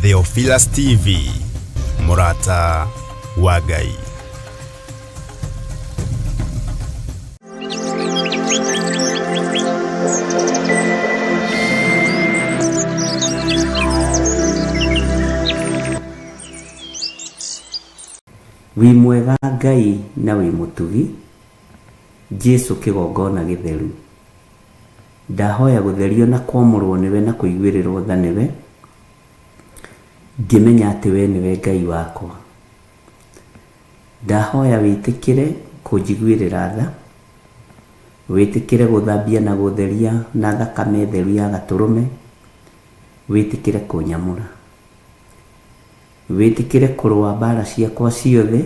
Theophilus TV, Murata wa Ngai. Wi mwega Ngai na wi mutugi Jesu kigongona githeru ndahoya gutherio na kwamurwo niwe na kuigwirirwo tha niwe ngimenya ati we niwe Ngai wakwa ndahoya witikire kunjigwirira tha witikire guthambia na gutheria na thakame theru ya gaturume witikire kunyamura witikire kurwa mbara ciakwa ciothe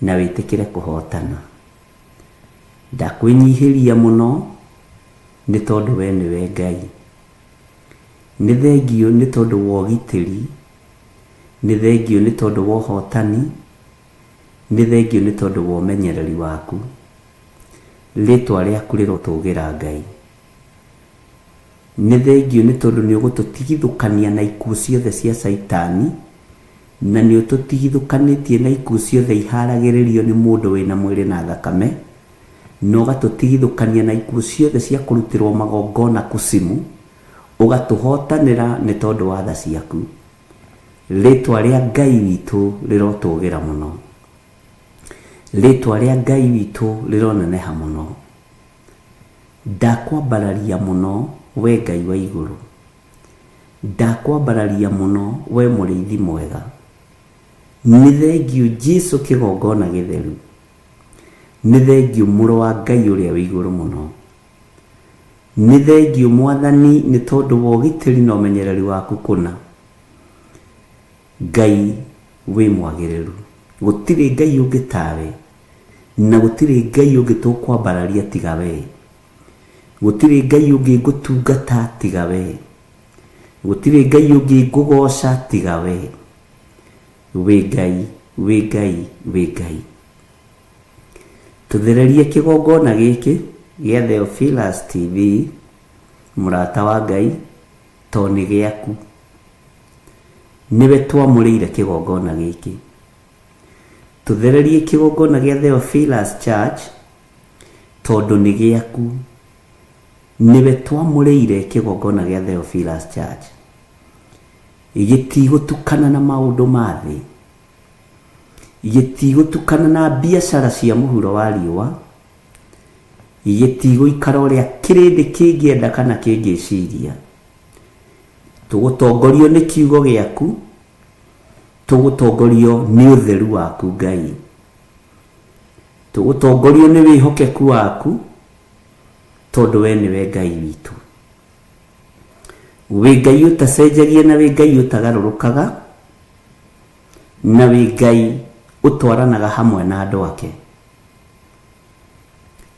na witikire kuhotana ndakwinyihiria muno ni tondu we niwe Ngai ni thengio ni tondu wa ugitiri ni thengio ni tondu wa uhotani ni thengio ni tondu wa umenyereri waku ritwa riaku rirotugira Ngai ni thengio ni tondu ni ugututigithukania na ikuũ ciothe cia Saitani na ni ututigithukanitie na ikuũ ciothe iharagiririo ni mundu wina mwiri na thakame no gatutigithukania na ikuũ ciothe cia kurutirwo magongona kusimu ugatuhotanira ni tondu wa tha ciaku ritwa ria Ngai witu rirotugira muno ritwa ria Ngai witu rironeneha muno ndakwambararia muno we Ngai wa iguru ndakwambararia muno we muriithi mwega ni thengio Jesu kigongona githeru ni thengio muru wa Ngai uria wi iguru muno ni thengio Mwathani ni tondu wa ugitiri na umenyereri waku kuna Ngai wi mwagiriru gutiri Ngai ungi tawe na gutiri Ngai ungi tukwambararia tiga we gutiri Ngai ungi ngutungata tiga we gutiri Ngai ungi ngugoca tiga we wi Ngai wi Ngai wi Ngai tuthererie kigongona giki gia Theophilus TV Murata wa Ngai to ni giaku niwe twamurire kigongona giki tuthererie kigongona gia Theophilus Church tondu ni giaku niwe twamurire kigongona gia Theophilus Church igitigutukana na maundu mathi igitigutukana na biashara cia muhuro wa riwa igitiguikara uria kirindi kingienda kana kingiciria tugutongorio ni kiugo giaku tugutongorio ni utheru waku Ngai tugutongorio ni wihokeku waku tondu we niwe Ngai witu wi Ngai utacenjagia na wi Ngai utagarurukaga na wi Ngai utwaranaga hamwe na andu ake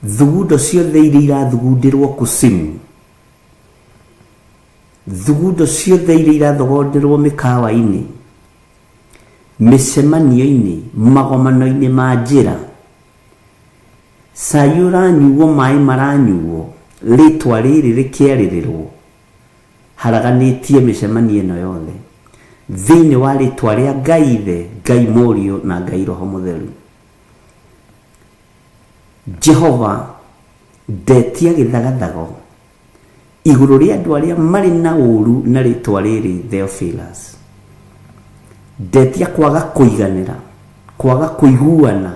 thugundo ciothe iria irathugundirwo kusimu thugundo ciothe iria irathogonderwo mikawa-ini micemanio-ini magomano-ini ma njira sayuranyuo mai maranyuo ritwa riri rikiaririrwo haraganitie micemanio ino yothe thiini wa ritwa ria Ngai Ithe Ngai Murio na Ngai Roho Mutheru Jehova ndetia githagathago iguru ria andu aria mari na uru na ritwa riri Theophilus ndetia kwaga kuiganira kwaga kuiguana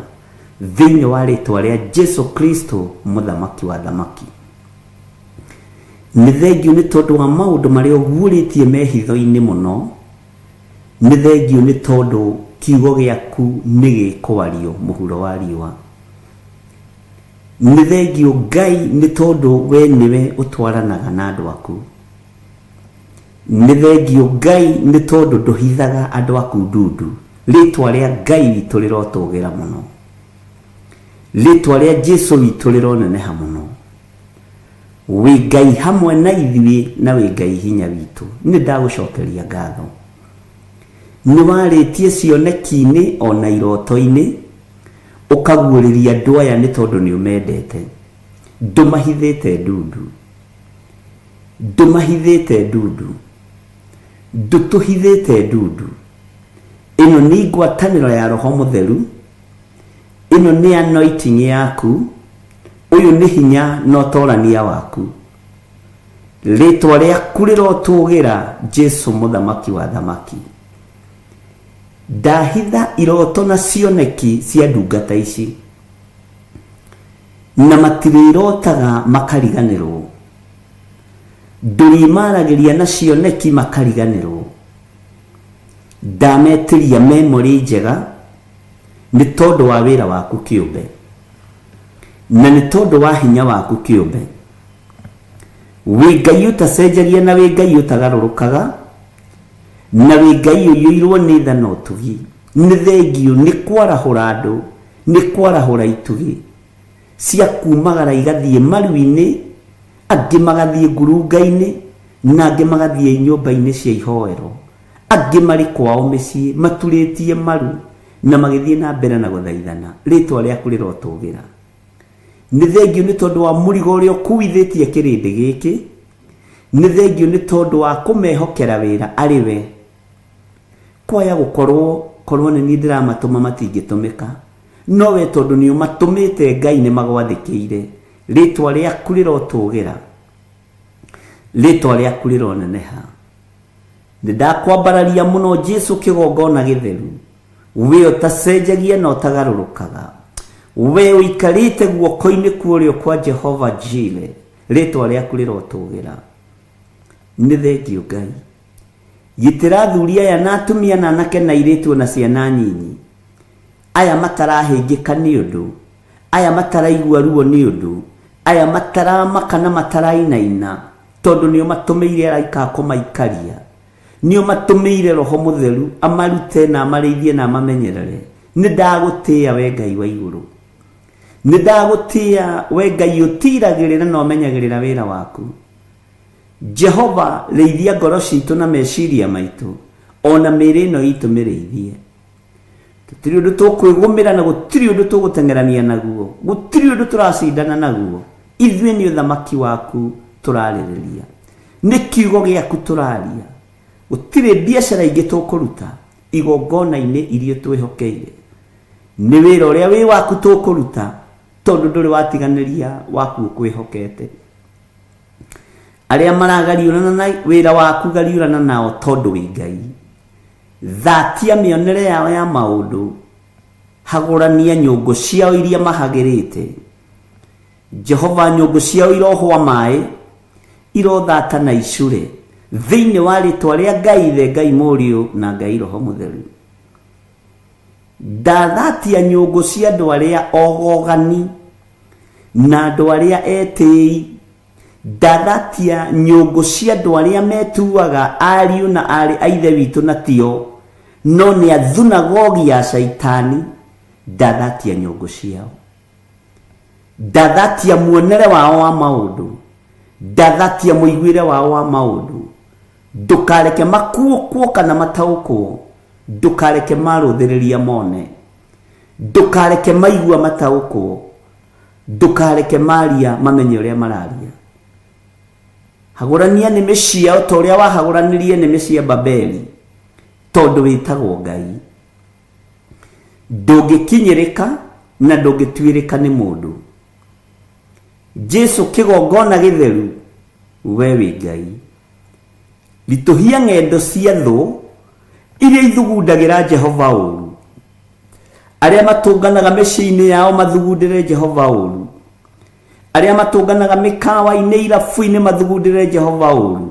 thiini wa ritwa ria Jesu Kristo muthamaki wa thamaki ni thengio ni tondu wa maundu maria uguuritie mehitho-ini muno ni thengio ni tondu kiugo giaku ni gikwario muhuro wa riwa ni thengio Ngai ni tondu we niwe utwaranaga na andu aku ni thengio Ngai ni tondu nduhithaga andu aku ndundu ritwa ria Ngai witu rirotugira muno ritwa ria Jesu witu rironeneha muno wi Ngai hamwe na ithuĩ na wi Ngai hinya witu ni ndagucokeria ngatho ni waritie cioneki-ini ona iroto-ini ukaguũrĩria andũ aya ni tondu ni umendete ndumahithĩte ndundu ndutuhithite ndundu. Ino ni ngwataniro ya Roho Mutheru, ino ni anointing yaku, uyu ni hinya no torania waku. Ritwa riaku rirotugira Jesu muthamaki wa thamaki. Ndahitha iroto na cioneki cia ndungata ici, na matirirotaga makariganirwo. Nduriimaragiria na cioneki makariganirwo. Ndametiria memory njega ni tondu wa wira waku kiumbe, na ni tondu wa hinya waku kiumbe. Wi Ngai utacenjagia na wi Ngai utagarurukaga, na wi Ngai uyuirwo ni tha na utugi. Ni thengio ni kwarahura andu, ni kwarahura itugi cia kumagara igathie maru-ini, angi magathie ngurunga-ini, na angi magathie nyumba-ini cia ihoero, angi mari kwao micii maturitie maru na magithie na mbere na guthaithana. Ritwa riaku rirotugira. Ni thengio ni tondu wa murigo uria ukuithitie kirindi giki. Ni thengio ni tondu wa kumehokera wira ari we. Kwaya gukorwo ni ni ndiramatuma matingitumika, no we tondu ni umatumite Ngai ni magwathikiire. Ritwa riaku rirotugira. Ritwa riaku rironeneha. Ndakwambararia muno Jesu kigongona githeru, we utacenjagia na utagarurukaga, we uikarite guoko-ini kurio kwa Jehova Jire. Ritwa riaku rirotugira. Ni thengio Ngai. Gitira thuria ya na atumia na anake na iritu na ciana nyinyi, aya matarahingika ni undu, aya mataraigua ruo ni undu, aya mataramaka na matarainaina, tondu ni matumeire araika kumaikaria, ni matumeire Roho Mutheru amarute na amarithie na amamenyerere. Ni ndagutia we Ngai wa iguru. Ni ndagutia we Ngai utiragirira na umenyagirira wira waku. Jehova, reithia ngoro citu na meciria maitu, ona mĩĩrĩ ĩno itũ mĩrĩithie. Gũtirĩ ũndũ tũkwĩgũmĩra na gũtirĩ ũndũ tũgũtengerania naguo, gũtirĩ ũndũ tũracindana naguo. Ithuĩ nĩ ũthamaki waku tũrarĩrĩria, nĩ kiugo gĩaku tũraria. Gũtirĩ biacara ingĩ tũkũruta igongona-inĩ iria twĩhokeire. Nĩ wĩra ũrĩa wĩ waku tũkũruta, tondu ndũrĩ watiganĩria waku ũkwĩhokete. Aria maragariurana na wira waku gariurana nao tondu wi Ngai. Thatia mĩonere yao ya maundu, hagurania nyũngũ ciao iria mahagĩrĩte. Jehova, nyũngũ ciao irohwa maĩ, irothata na icure thĩinĩ wa rĩtwa rĩa Ngai the Ngai Mũriũ na Ngai Roho Mutheru. Ndathatia nyũngũ cia andũ arĩa ogogani na andũ arĩa etĩi. Ndathatia nyũngũ cia andũ arĩa metuaga ariũ na arĩ a ithe witũ na tio, no nĩ athunagogi ya Shaitani. Ndathatia nyũngũ ciao. Ndathatia muonere wao wa maũndũ, ndathatia mũiguĩre wao wa maũndũ. Ndũkareke makuokwo kana mataũkwo, ndũkareke marũthĩrĩria mone, ndũkareke maigua mataũkwo, ndũkareke maria mamenye ũrĩa mararia. Hagurania nĩmĩ ciao ta ũrĩa wahagũranirie nĩmĩ cia Babeli, tondu wĩtagwo Ngai. Ndũngĩkinyĩrĩka na ndũngĩtuĩrĩka nĩ mũndũ. Jesu kĩgongona gĩtheru, we wĩ Ngai. Ritũhia ng'endo cia thũ iria ithugundagĩra Jehova ũru. Arĩa matũnganaga mĩciĩ-inĩ yao mathugundĩre Jehova ũru. Arĩa matũnganaga mĩkawa-inĩ irabu-inĩ mathugundĩre Jehova ũru.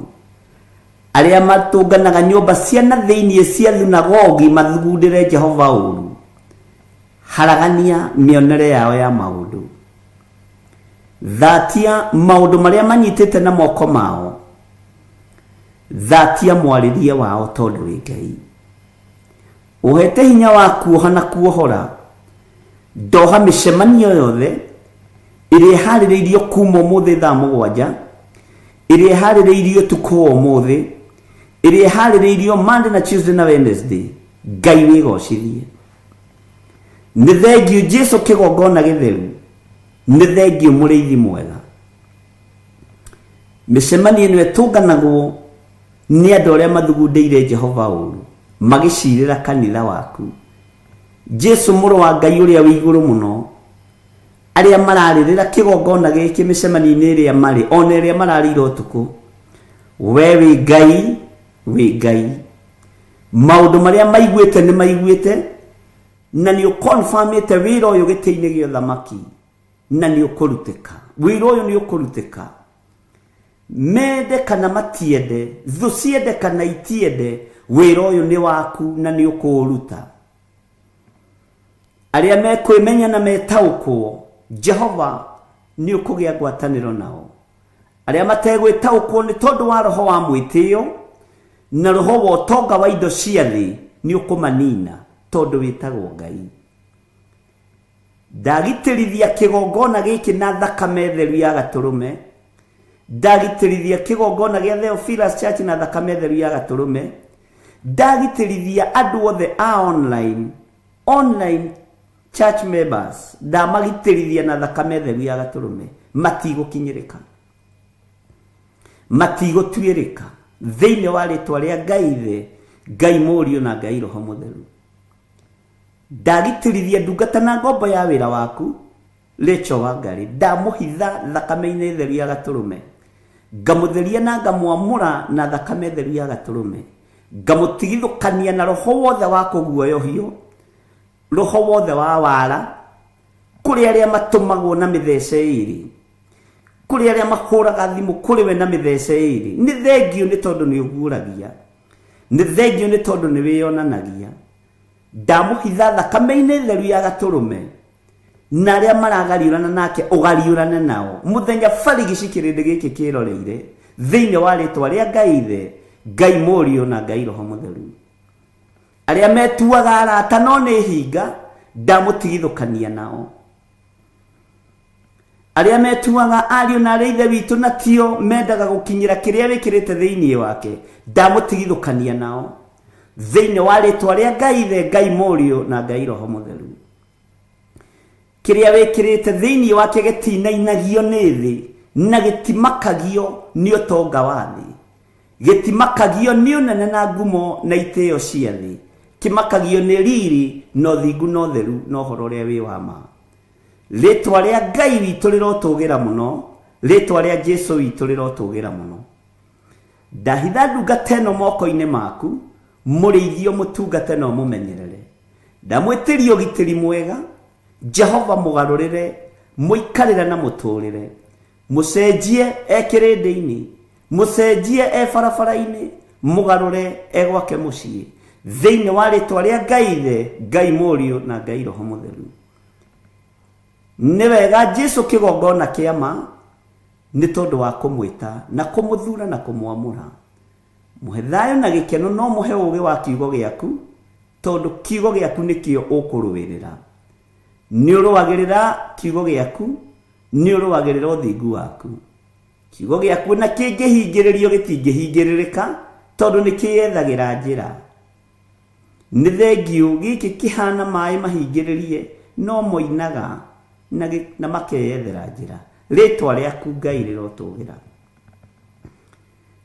Arĩa matũnganaga nyũmba cia na thĩinĩ cia thunagogi mathugundĩre Jehova ũru. Haragania mĩonere yao ya maũndũ. Thatia maũndũ marĩa manyitĩte na moko mao. Thatia mwarĩrie wao tondu wĩ Ngai. Ũhete hinya wa kuoha na kuohora. Ndoha mĩcemanio yothe ĩrĩa ĩharĩrĩirio kuma ũmũthĩ thaa 7, ĩrĩa ĩharĩrĩirio tukũ ũmũthĩ, ĩrĩa ĩharĩrĩirio Monday na Tuesday na Wednesday. Ngai wĩgocithie. Nĩ thengio Jesu kĩgongona gĩtheru, nĩ thengio mũrĩithi mwega. Mĩcemanio ĩno ĩtũnganagwo ni andu aria mathugundeire Jehova uru magicirira kanitha waku. Jesu muru wa Ngai uria wi iguru muno aria mararirira kigongona giki micemani-ini iria mari ona iria mararira utuku, we wi Ngai maundu maria maiguite ni maiguite na ni ukonfirmite wira uyu giti-ini gia thamaki na ni ukurutika. Wira uyu ni ukurutika mende kana matiende, thu ciende kana itiende, wira uyu ni waku na ni ukuruta. Aria mekwimenya na metaukwo Jehova ni ukugia ngwataniro nao. Aria mategwitaukwo ni tondu wa roho wa mwitio na roho wa utonga wa indo cia thi ni ukumanina tondu witagwo Ngai. Ndagitirithia kigongona giki na thakame theru ya gaturume, ndagitirithia kigongona gia Theophilus Church na thakame theru ya gaturume, ndagitirithia andu othe a online church members, ndamagitirithia na thakame theru ya gaturume. Matigukinyirika, matigutuirika thiini wa ritwa ria Ngai the, Ngai Murio na Ngai Roho Mutheru. Ndagitirithia ndungata na ngombo ya wira waku Rachel Wangari, ndamuhitha thakame-ini theru ya gaturume, ngamutheria na ngamwamura na thakame theru ya gaturume, ngamutigithukania na roho wothe wa kuguoyohio, roho wothe wa wara, kuri aria matumagwo na mithece iri, kuri aria mahuraga thimu kuri we na mithece iri. Ni thengio ni tondu ni uguragia, ni thengio ni tondu ni wiyonanagia. Ndamuhitha thakame-ini theru ya gaturume na aria maragariurana nake ugariurane nao muthenya barigi kirindi giki kiroreire thiini wa ritwa ria Ngai the, Ngai Murio na Ngai Roho Mutheru. Aria metuaga arata no ni hinga, ndamutigithukania nao. Aria metuaga ariu na aria witu na tio mendaga gukinyira kiria wikirite thiini wake, ndamutigithukania nao thiini wa ritwa ria Ngai the, Ngai Murio na Ngai Roho Mutheru. Kiria wikirite thiini wake gitinainagio ni thi na gitimakagio ni utonga wa thi, gitimakagio ni unene na ngumo na itio cia thi, kimakagio ni riri no thingu no theru no horo ria wi wa ma. Ritwa ria Ngai witu rirotugira muno, ritwa ria Jesu witu rirotugira muno. Ndahitha ndungata ino moko-ini maku, murithio mutungate no mumenyerere. Ndamwitiria ugitiri mwega Jehova mugarurire, muikarire na muturire, mucenjie ekirindi-ini, mucenjie barabara-ini, mugarure egwake mucii thiini wa ritwa ria Ngai the, Ngai Murio na Ngai Roho Mutheru. Ni wega Jesu kigongona kiama ni tondu wa kumwita na kumuthura na kumwamura. Muhe thayo na gikeno no muhe ugi wa kiugo giaku tondu kiugo giaku nikio ukuruwirira. Ni uruwagirira kiugo giaku, ni uruwagirira uthingu waku. Kiugo giaku na kingihingiririo gitingihingiririka tondu nikiethagira njira. Ni thengio giki kihana mai mahingiririe no moinaga na makeyethera njira. Ritwa riaku Ngai rirotugira.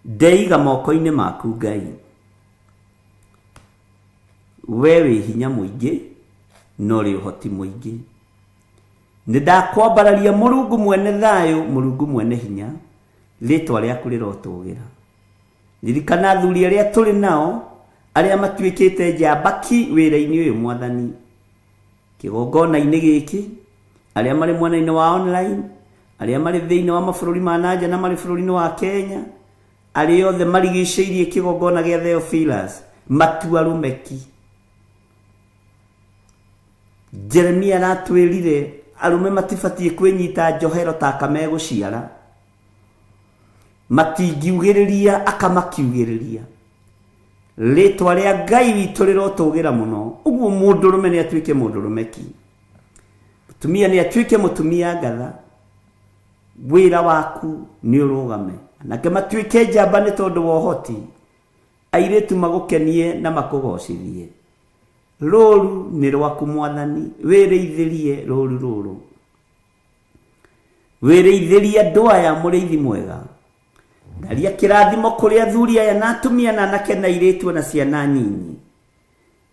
Ndeiga moko-ini maku Ngai, we wi hinya muingi no ri uhoti muingi. Nindakwambararia Murungu mwene thayo, Murungu mwene hinya, ritwa riaku rirotugira. Ririkana athuri aria turi nao aria matuikite njambaki wira-ini uyu Mwathani, kigongona-ini giki, aria mari mwena-ini wa online, aria mari thiini wa mabururi ma nanja na mari bururi-ini wa Kenya, aria othe marigiceirie kigongona gia Theophilus, matuarumeki. Jeremia aratwirire arume matibatie kwinyita njohero ta kameguciara, matingiugiriria akamakiugiriria. Ritwa ria Ngai witu rirotugira muno, uguo mundurume ni atuike mundurumeki, mutumia ni atuike mutumia ngatha. Wira waku ni urugame, nake matuike njamba ni tondu wa uhoti, airitu magukenie na makugocithie. Roru ni rwaku Mwathani, wireithirie roru ruru, wireithirie andu aya muriithi mwega. ndaria kirathimo kuri athuri aya na atumia na anake na airĩtu na ciana nyinyi.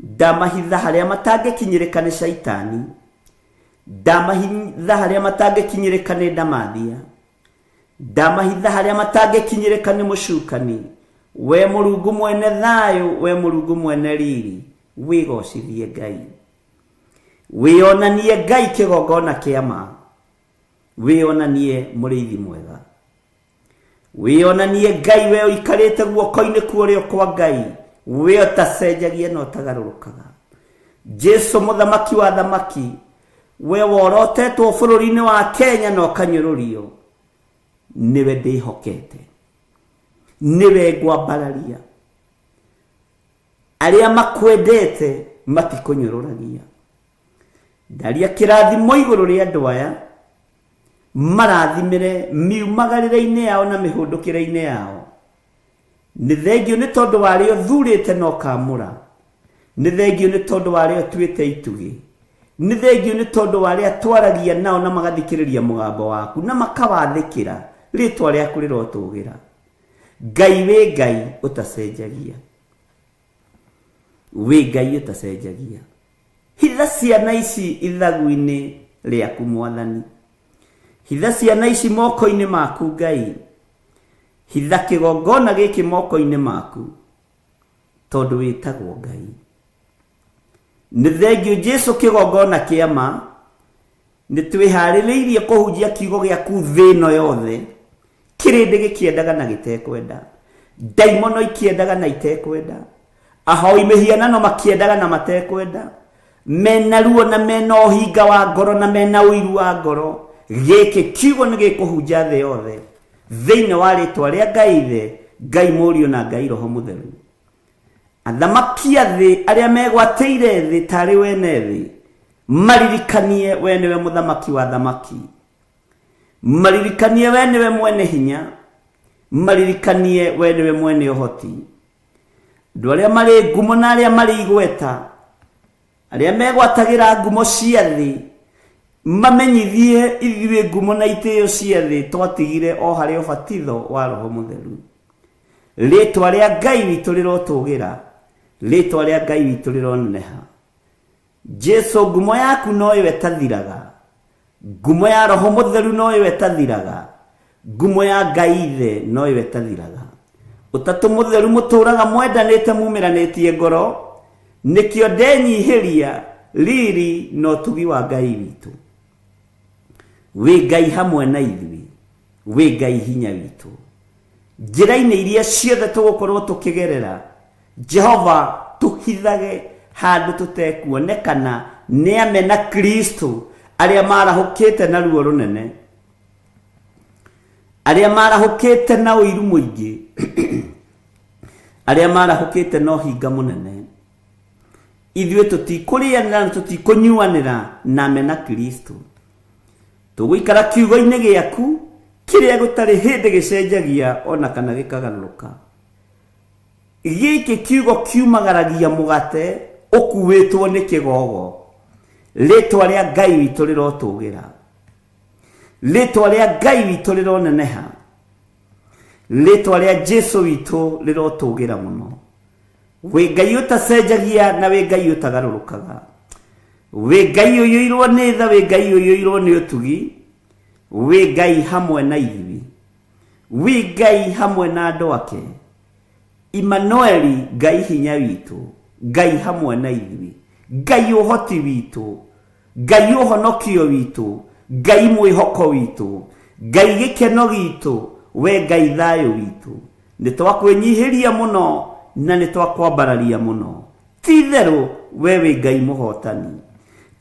Ndamahitha haria matangikinyirika ni shaitani, ndamahitha haria matangikinyirika ni ndamathia, ndamahitha haria matangikinyirika ni mucukani. We Mulungu mwene thayo, we Mulungu mwene riri, wigocithie Ngai. Wionanie Ngai kigongona kia ma, wionanie mũrĩithi mwega, wionanie Ngai we uikarĩte guoko-inĩ kuorio kwa Ngai, we utacenjagia na utagarũrũkaga. Jesu mũthamaki wa thamaki, we worotetwo bũrũri-inĩ wa Kenya na ũkanyũrũrio, niwe ndĩhokete, niwe ngwambararia. Arĩa makwendete matikũnyũrũragia. Ndaria kĩrathimo igũrũ rĩa andũ aya, marathimĩre miumagarĩre-inĩ yao na mĩhũndũkĩre-inĩ yao. Nĩ thengio nĩ tondũ warĩo thurĩte na ũkamũra, nĩ thengio nĩ tondũ warĩo tuĩte itugĩ, nĩ thengio nĩ tondũ warĩa twaragia nao na magathikĩrĩria mũgambo waku na makawathĩkĩra, rĩtwa rĩaku rĩrotũgĩra. Ngai wĩ Ngai ũtacenjagia, wĩ Ngai ũtacenjagia. Hitha ciana ici ithagu-inĩ rĩaku Mwathani, hitha ciana ici moko-inĩ maku Ngai, hitha kĩgongona gĩkĩ moko-inĩ maku, tondũ wĩtagwo Ngai. Nĩ thengio Jesu kĩgongona kĩa ma, nĩ twĩharĩrĩirie kũhunjia kiugo gĩaku thĩ ĩno yothe, kĩrĩndĩ gĩkĩendaga na gĩtekwenda, ndaimono ikĩendaga na itekwenda, ahoi mĩhianano makĩendaga na matekwenda, mena ruo na mena ũhinga wa ngoro na mena ũiru wa ngoro. Gĩkĩ kiugo nĩ gĩkũhunja thĩ yothe thĩinĩ wa rĩtwa rĩa Ngai Ithe, Ngai Mũriũ na Ngai Roho Mũtheru. Athamaki a thĩ arĩa megwatĩire thĩ tarĩ wene thĩ, maririkanie we nĩwe mũthamaki wa thamaki, maririkanie we nĩwe mwene hinya, maririkanie we nĩwe mwene ũhoti. Andũ arĩa marĩ ngumo na arĩa marĩ igweta, arĩa megwatagĩra ngumo cia thĩ, mamenyithie ithuĩ ngumo na itĩo cia thĩ twatigire o harĩ ũbatitho wa Roho Mũtheru. Rĩtwa rĩa Ngai witũ rĩrotũgĩra, rĩtwa rĩa Ngai witũ rĩroneneha. Jesu, ngumo yaku no ĩwe ĩtathiraga, ngumo ya Roho Mũtheru no ĩwe ĩtathiraga, ngumo ya Ngai Ithe no ĩwe ĩtathiraga. Ũtatũ Mũtheru mũtũraga mwendanĩte mumĩranĩtie ngoro, nĩkĩo ndenyihĩria riri na ũtugi wa Ngai witũ. Wĩ Ngai hamwe na ithuĩ, wĩ Ngai hinya witũ. Njĩra-inĩ iria ciothe tũgũkorwo tũkĩgerera, Jehova tũhithage handũ tũtekuonekana nĩ amena Kristo arĩa marahũkĩte na ruo rũnene, arĩa marahũkĩte na ũiru mũingĩ, arĩa marahũkĩte na ũhinga mũnene. Ithuĩ tũtikũrĩanĩra na tũtikũnyuanĩra na amena Kristo. Tũgũikara kiugo-inĩ gĩaku kĩrĩa gũtarĩ hĩndĩ gĩcenjagia ona kana gĩkagarũrũka. Gĩkĩ kiugo kiumagaragia mũgate ũkuĩtwo nĩ kĩgogo. Rĩtwa rĩa Ngai witũ rĩrotũgĩra, rĩtwa rĩa Ngai witũ rĩroneneha, rĩtwa rĩa Jesu witũ rĩrotũgĩra mũno. Wĩ Ngai ũtacenjagia na wĩ Ngai ũtagarũrũkaga, wĩ Ngai ũiyũirwo nĩ tha, wĩ Ngai ũiyũirwo nĩ ũtugi, wĩ Ngai hamwe na ithuĩ, wĩ Ngai hamwe na andũ ake. Immanueli, Ngai hinya witũ, Ngai hamwe na ithuĩ, Ngai ũhoti witũ, Ngai ũhonokio witũ, Ngai mwĩhoko witũ, Ngai gĩkeno gitũ, we Ngai thayũ witũ. Nĩ twakwĩnyihĩria mũno na nĩ twakwambararia mũno. Ti-itherũ we wĩ Ngai mũhotani,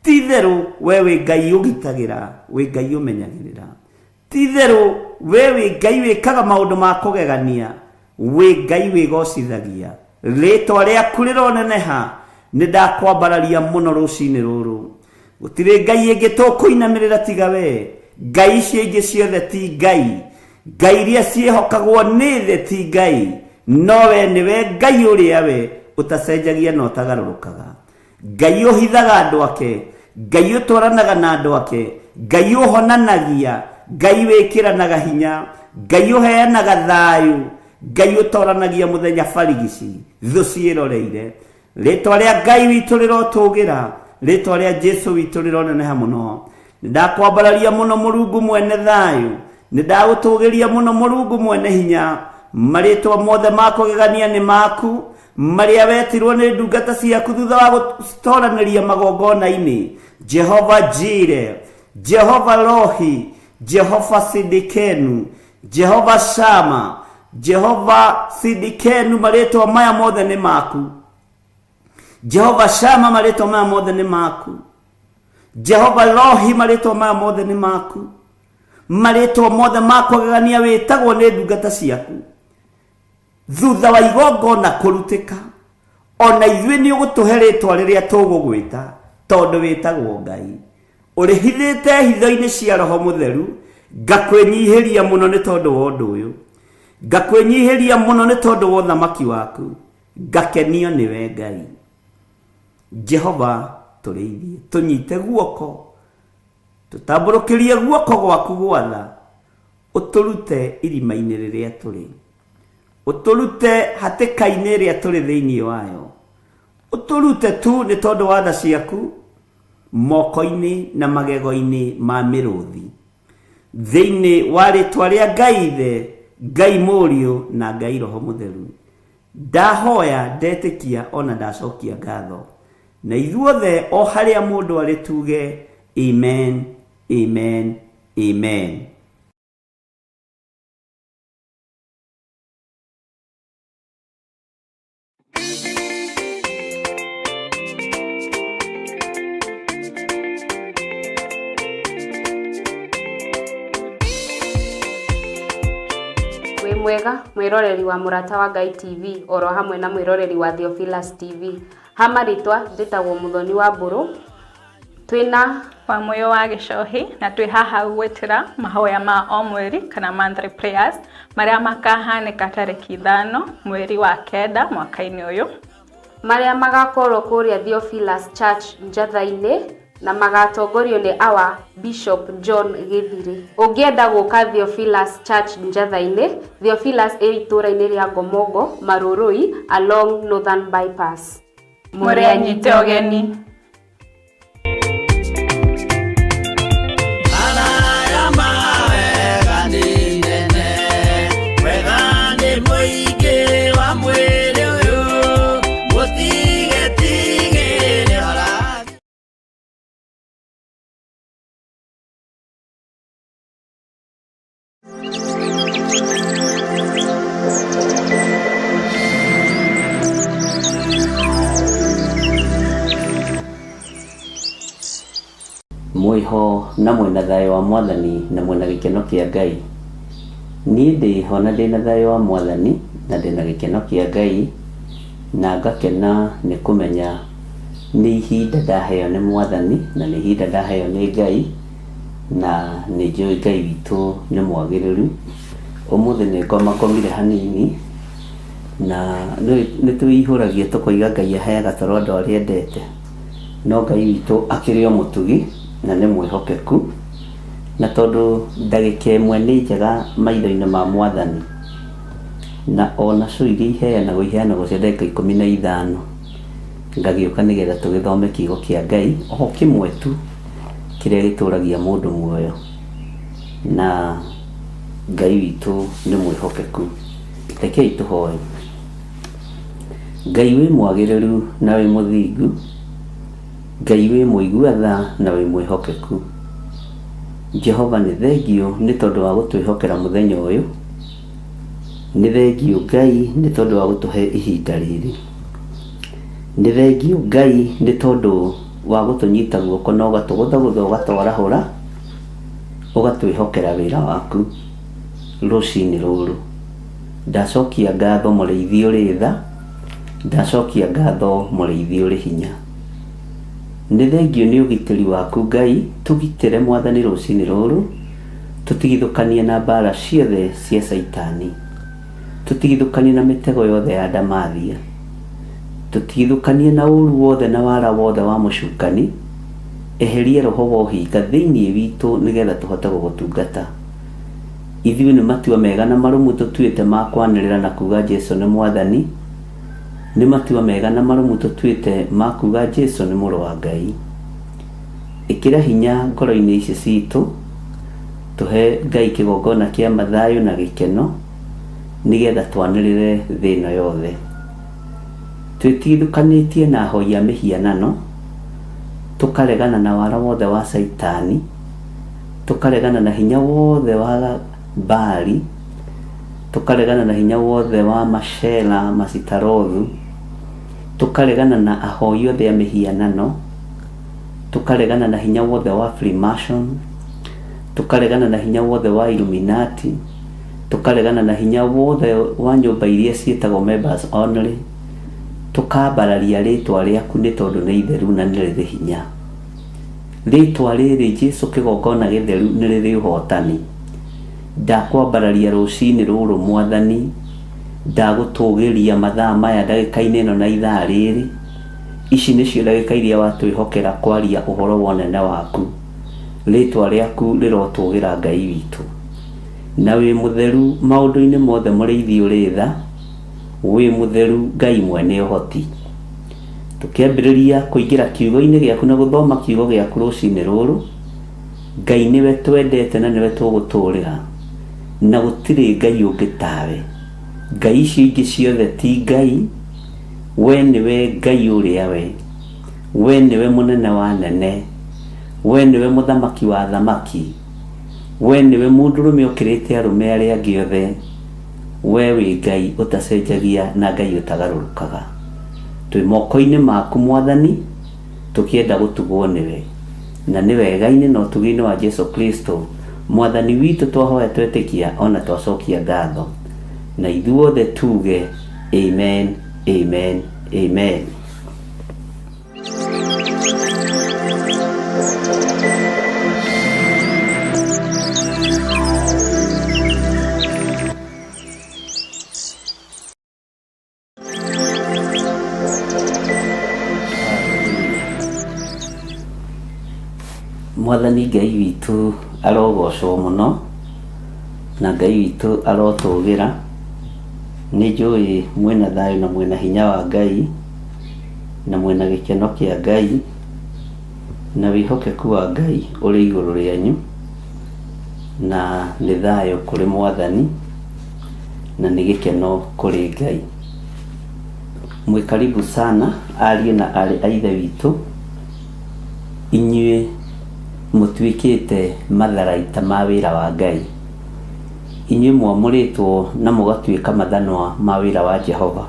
ti-itherũ we wĩ Ngai ũgitagĩra, wĩ Ngai ũmenyagĩrĩra, ti-itherũ we wĩ Ngai wĩkaga maũndũ ma kũgegania, wĩ Ngai wĩgocithagia. Rĩtwa rĩaku rĩroneneha, nĩ ndakwambararia mũno rũcinĩ rũrũ. Gũtirĩ Ngai ĩngĩ tũkũinamĩrĩra tiga we. Ngai icio ingĩ ciothe ti Ngai, Ngai iria ciĩhokagwo nĩ thĩ ti Ngai, no we nĩwe Ngai ũrĩa we ũtacenjagia na ũtagarũrũkaga. Ngai ũhithaga andũ ake, Ngai ũtwaranaga na andũ ake, Ngai ũhonanagia, Ngai wĩkĩranaga hinya, Ngai ũheanaga thayũ, Ngai utoranagia muthenya barigici thu ciroreire ritwa ria Ngai witu rirotugira ritwa ria Jesu witu rironeneha muno ndakwambararia muno Mulungu mwene thayu nindagutugiria muno Mulungu mwene hinya maritwa mothe makugegania ni maku maria wetirwo ni ndungata ciaku thutha wa gutoranaria magongona-ini Jehova Jire Jehova Rohi Jehova Sidikenu Jehova Shama Jehova Sidikenu maritwa maya mothe ni maku Jehova Shama maritwa maya mothe ni maku Jehova Rohi maritwa maya mothe ni maku maritwa mothe makugegania witagwo ni ndungata ciaku thutha wa igongona kurutika ona ithuĩ ni ugutuhe ritwa riria tugugwita tondu witagwo Ngai urihithite hitho-ini cia Roho Mutheru ngakwenyihiria muno ni tondu wa undu uyu ngakwenyihiria muno ni tondu wa uthamaki waku ngakenio niwe Ngai Jehova tureithie tunyite guoko tutamburukirie guoko gwaku gwatha uturute irima-ini riria turi uturute hatika-ini ria turi thiini wayo uturute tu ni tondu wa tha ciaku moko-ini na magego-ini ma miruthi thiini wa ritwa ria Ngai Ithe Ngai Mũriũ na Ngai Roho Mutheru ndahoya ndetikia ona ndacokia ngatho na ithuothe o haria mundu ari tuge amen amen amen. Mwega mwiroreri wa Murata wa Ngai TV oro hamwe na mwiroreri wa Theophilus TV hamaritwa nditagwo Muthoni wa Mburu twina wa moyo wa Gicohi na twi haha gwetira mahoya ma o mweri kana monthly prayers maria makahanika tariki 5 mweri wa 9 mwaka-ini uyu maria magakorwo kuria Theophilus Church Njatha-ini na magatongorio ni our Bishop John Githiri. Ungienda guka Theophilus Church Njatha-ini, Theophilus itura-ini ria Ngomongo Marurui along Northern Bypass. Murianyite ogeni. Mwiho na mwena thayo wa Mwathani na mwena gikeno kia Ngai ni ndi hona ndina thayo wa Mwathani na ndina gikeno kia Ngai na ngakena ni kumenya ni ihinda ndaheo ni Mwathani na ni ihinda ndaheo ni Ngai na ni njui Ngai witu ni mwagiriru umuthi ni ngomakomire hanini na ni tuihuragia tukoiga Ngai aheaga toro andu aria endete no Ngai witu akiri o mutugi na ni mwihokeku na tondu ndagika imwe ni njega maitho-ini ma Mwathani na ona cio iria iheanagwo iheanagwo cia ndagika 15 ngagiuka nigetha tugithome kiugo kia Ngai o kimwe tu kiria gituragia mundu muoyo na Ngai witu ni mwihokeku. Rekei tuhoe. Ngai wi mwagiriru na wi muthingu, Ngai wi muiguatha na wi mwihokeku. Jehova ni thengio ni tondu wa gutwihokera muthenya uyu. Ni thengio Ngai ni tondu wa gutuhe ihinda riri. Ni thengio Ngai ni tondu wa gutunyita guoko na ugatugutha ugatwarahura ugatwihokera wira waku rucini ruru. Ndacokia ngatho muriithi uri tha, ndacokia ngatho muriithi uri hinya. Ni thengio ni ugitiri waku Ngai, tugitire Mwathani rucini ruru, tutigithukanie na mbara ciothe cia Saitani, tutigithukanie na mitego yothe ya ndamathia, tutigithukanie na uru wothe na wara wothe wa mucukani. Eherie roho wa uhinga thiini witu nigetha tuhote gugutungata. ithuĩ nĩ matua mega na marũmu tũtuĩte ma kwanĩrĩra na kuga Jesũ nĩ Mwathani. Nĩ matua mega na marũmu tũtuĩte ma kuga Jesũ nĩ mũrũ wa Ngai. Ĩkĩra hinya ngoro-inĩ ici citũ, tũhe Ngai kĩgongona kĩa mathayũ na gĩkeno, nĩgetha twanĩrĩre thĩ ĩno yothe. Twĩtigithũkanĩtie na ahoi a mĩhianano, tũkaregana na wara wothe wa Saitani, tũkaregana na hinya wothe wa Baali, tũkaregana na hinya wothe wa Mashela, Masitarothu, tũkaregana na ahoi othe a mĩhianano, tũkaregana na hinya wothe wa Freemason, tũkaregana na hinya wothe wa Illuminati, tũkaregana na hinya wothe wa nyũmba iria ciĩtagwo members only. Tũkambararia rĩtwa rĩaku nĩ tondũ nĩ itheru na nĩ rĩrĩ hinya. Rĩtwa rĩrĩ Jesũ kĩgongona gĩtheru nĩ rĩrĩ ũhotani. Ndakwambararia rũcinĩ rũrũ Mwathani, ndagũtũgĩria mathaa maya ndagĩka-inĩ ĩno na ithaa rĩrĩ. Ici nĩcio ndagĩka iria watwĩhokera kwaria ũhoro wa ũnene waku. Rĩtwa rĩaku rĩrotũgĩra Ngai witũ. Na wĩ mũtheru maũndũ-inĩ mothe mũrĩithi ũrĩ tha, wĩ mũtheru Ngai mwene ũhoti. Tũkĩambĩrĩria kũingĩra kiugo-inĩ gĩaku na gũthoma kiugo gĩaku rũcinĩ rũrũ, Ngai nĩwe twendete na nĩwe tũgũtũũrĩra, na gũtirĩ Ngai ũngĩ tawe. Ngai icio ingĩ ciothe ti Ngai. We nĩwe Ngai ũrĩa we nĩwe mũnene wa nene, we nĩwe mũthamaki wa thamaki, we nĩwe mũndũrũme ũkĩrĩte arũme arĩa angĩ othe. We wĩ Ngai ũtacenjagia na Ngai ũtagarũrũkaga. Twĩ moko-inĩ maku Mwathani, tũkĩenda gũtugwo nĩwe, na nĩ wega-inĩ na ũtugi-inĩ wa Jesũ Kristo Mwathani witũ twahoya twetĩkia ona twacokia ngatho, na ithuothe tuge amen, amen, amen. Mwathani Ngai witũ arogocwo mũno, na Ngai witũ arotũgĩra. Nĩ njũĩ mwĩna thayũ na mwĩna hinya wa Ngai, na mwĩna gĩkeno kĩa Ngai, na wĩhokeku wa Ngai ũrĩ igũrũ rĩanyu, na nĩ thayũ kũrĩ Mwathani, na nĩ gĩkeno kũrĩ Ngai. Mwĩ karibu sana ariũ na arĩ a ithe witũ, inyuĩ mũtuĩkĩte matharaita ma wĩra wa Ngai. Inyuĩ mwamũrĩtwo na mũgatuĩka mathanwa ma wĩra wa Jehova.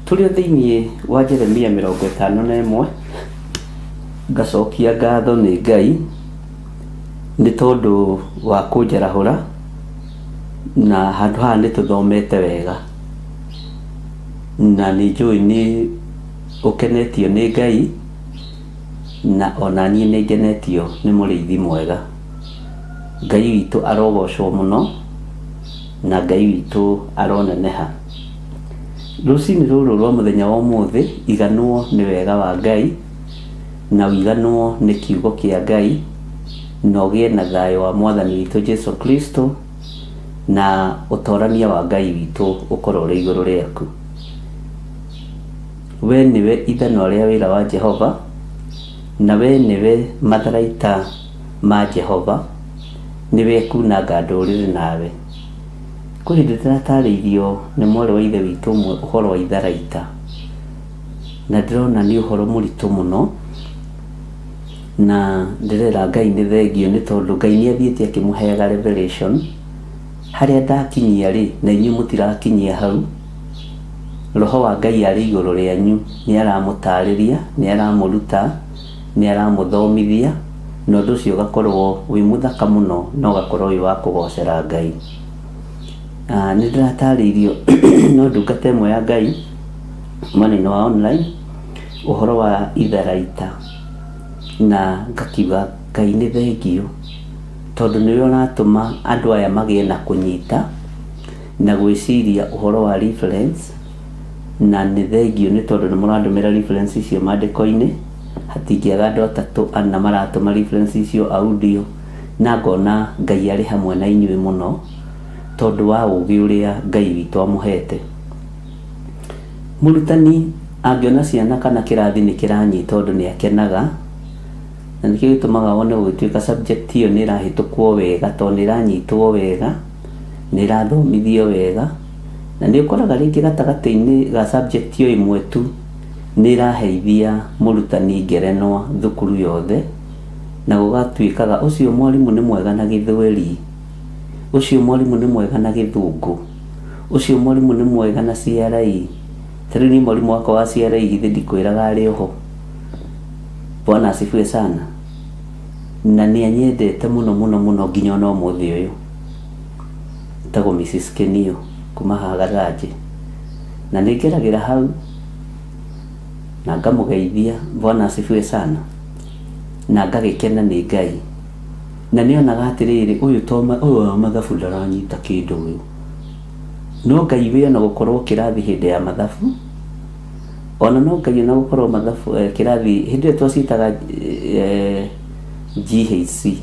Tũrĩ thĩinĩ wa Jeremia 51, ngacokia ngatho nĩ Ngai nĩ tondũ wa kũnjarahũra, na handũ haha nĩ tũthomete wega, na nĩ njũĩ nĩ ũkenetio nĩ Ngai, na ona niĩ nĩ ngenetio nĩ mũrĩithi mwega. Ngai witũ arogocwo mũno, na Ngai witũ aroneneha. Rũcinĩ rũrũ rwa mũthenya wa ũmũthĩ, iganwo nĩ wega wa Ngai, na ũiganwo nĩ kiugo kĩa Ngai, na ũgĩe na thayũ wa Mwathani witũ Jesũ Kristo, na ũtorania wa Ngai witũ ũkorwo ũrĩ igũrũ rĩaku. We nĩwe ithanwa rĩa wĩra wa Jehova, na we nĩwe matharaita ma Jehova, nĩwe kunanga ndũrĩrĩ nawe. Kũrĩ hĩndĩ ndĩratarĩirio nĩ mwarĩ wa ithe witũ ũmwe ũhoro wa itharaita, na ndĩrona nĩ ũhoro mũritũ mũno, na ndĩrera Ngai nĩ thengio nĩ tondũ Ngai nĩ athiĩte akĩmũheaga revelation harĩa ndakinyia rĩ, na inyuĩ mũtirakinyia hau. Roho wa Ngai arĩ igũrũ rĩanyu, nĩ aramũtarĩria, nĩ aramũruta, nĩ aramũthomithia, na ũndũ ũcio ũgakorwo wĩ mũthaka mũno, na ũgakorwo wĩ wa kũgocera Ngai. Nĩ ndĩratarĩirio no ndungata ĩmwe ya Ngai mwena-inĩ wa online ũhoro wa itharaita, na ngakiuga Ngai nĩ thengio tondũ nĩwe ũratũma andũ aya magĩe na kũnyita na gwĩciria ũhoro wa reference, na nĩ thengio nĩ tondũ nĩ mũrandũmĩra reference icio maandĩko-inĩ. Hatingĩaga andũ atatũ ana maratũma reference icio audio, na ngona Ngai arĩ hamwe na inyuĩ mũno tondũ wa ũũgĩ ũrĩa Ngai witũ amũhete. Mũrutani angĩona ciana kana kĩrathi nĩ kĩranyita ũndũ nĩ akenaga, na nĩkĩo gĩtũmaga wone gũgĩtuĩka subject ĩyo nĩ ĩrahĩtũkwo wega tondũ nĩ ĩranyitwo wega, nĩ ĩrathomithio wega, na nĩ ũkoraga rĩngĩ gatagatĩ-inĩ ga subject ĩyo ĩmwe tu nĩ ĩraheithia mũrutani ngerenwa thukuru yothe, na gũgatuĩkaga ũcio mwarimũ nĩ mwega na Gĩthweri, ũcio mwarimũ nĩ mwega na Gĩthũngũ, ũcio mwarimũ nĩ mwega na CRE. Tarĩu niĩ mwarimũ wakwa wa CRE githĩ ndikwĩraga arĩ oho. Bwana asifiwe sana. Na nĩ anyendete mũno mũno mũno nginya ona ũmũthĩ ũyũ. Tagwo Mrs. Kenio kuma Hagaraji. Na nĩ ngeragĩra hau na ngamũgeithia, Bwana asifiwe sana, na ngagĩkena nĩ Ngai. Na nĩonaga atĩrĩrĩ, ũyũ wa mathabu ndaranyita kĩndũ ũyũ. No Ngai we ona gũkorwo kĩrathi hĩndĩ ya mathabu, ona no Ngai ona gũkorwo mathabu kĩrathi hĩndĩ ĩrĩa twacitaga GHC,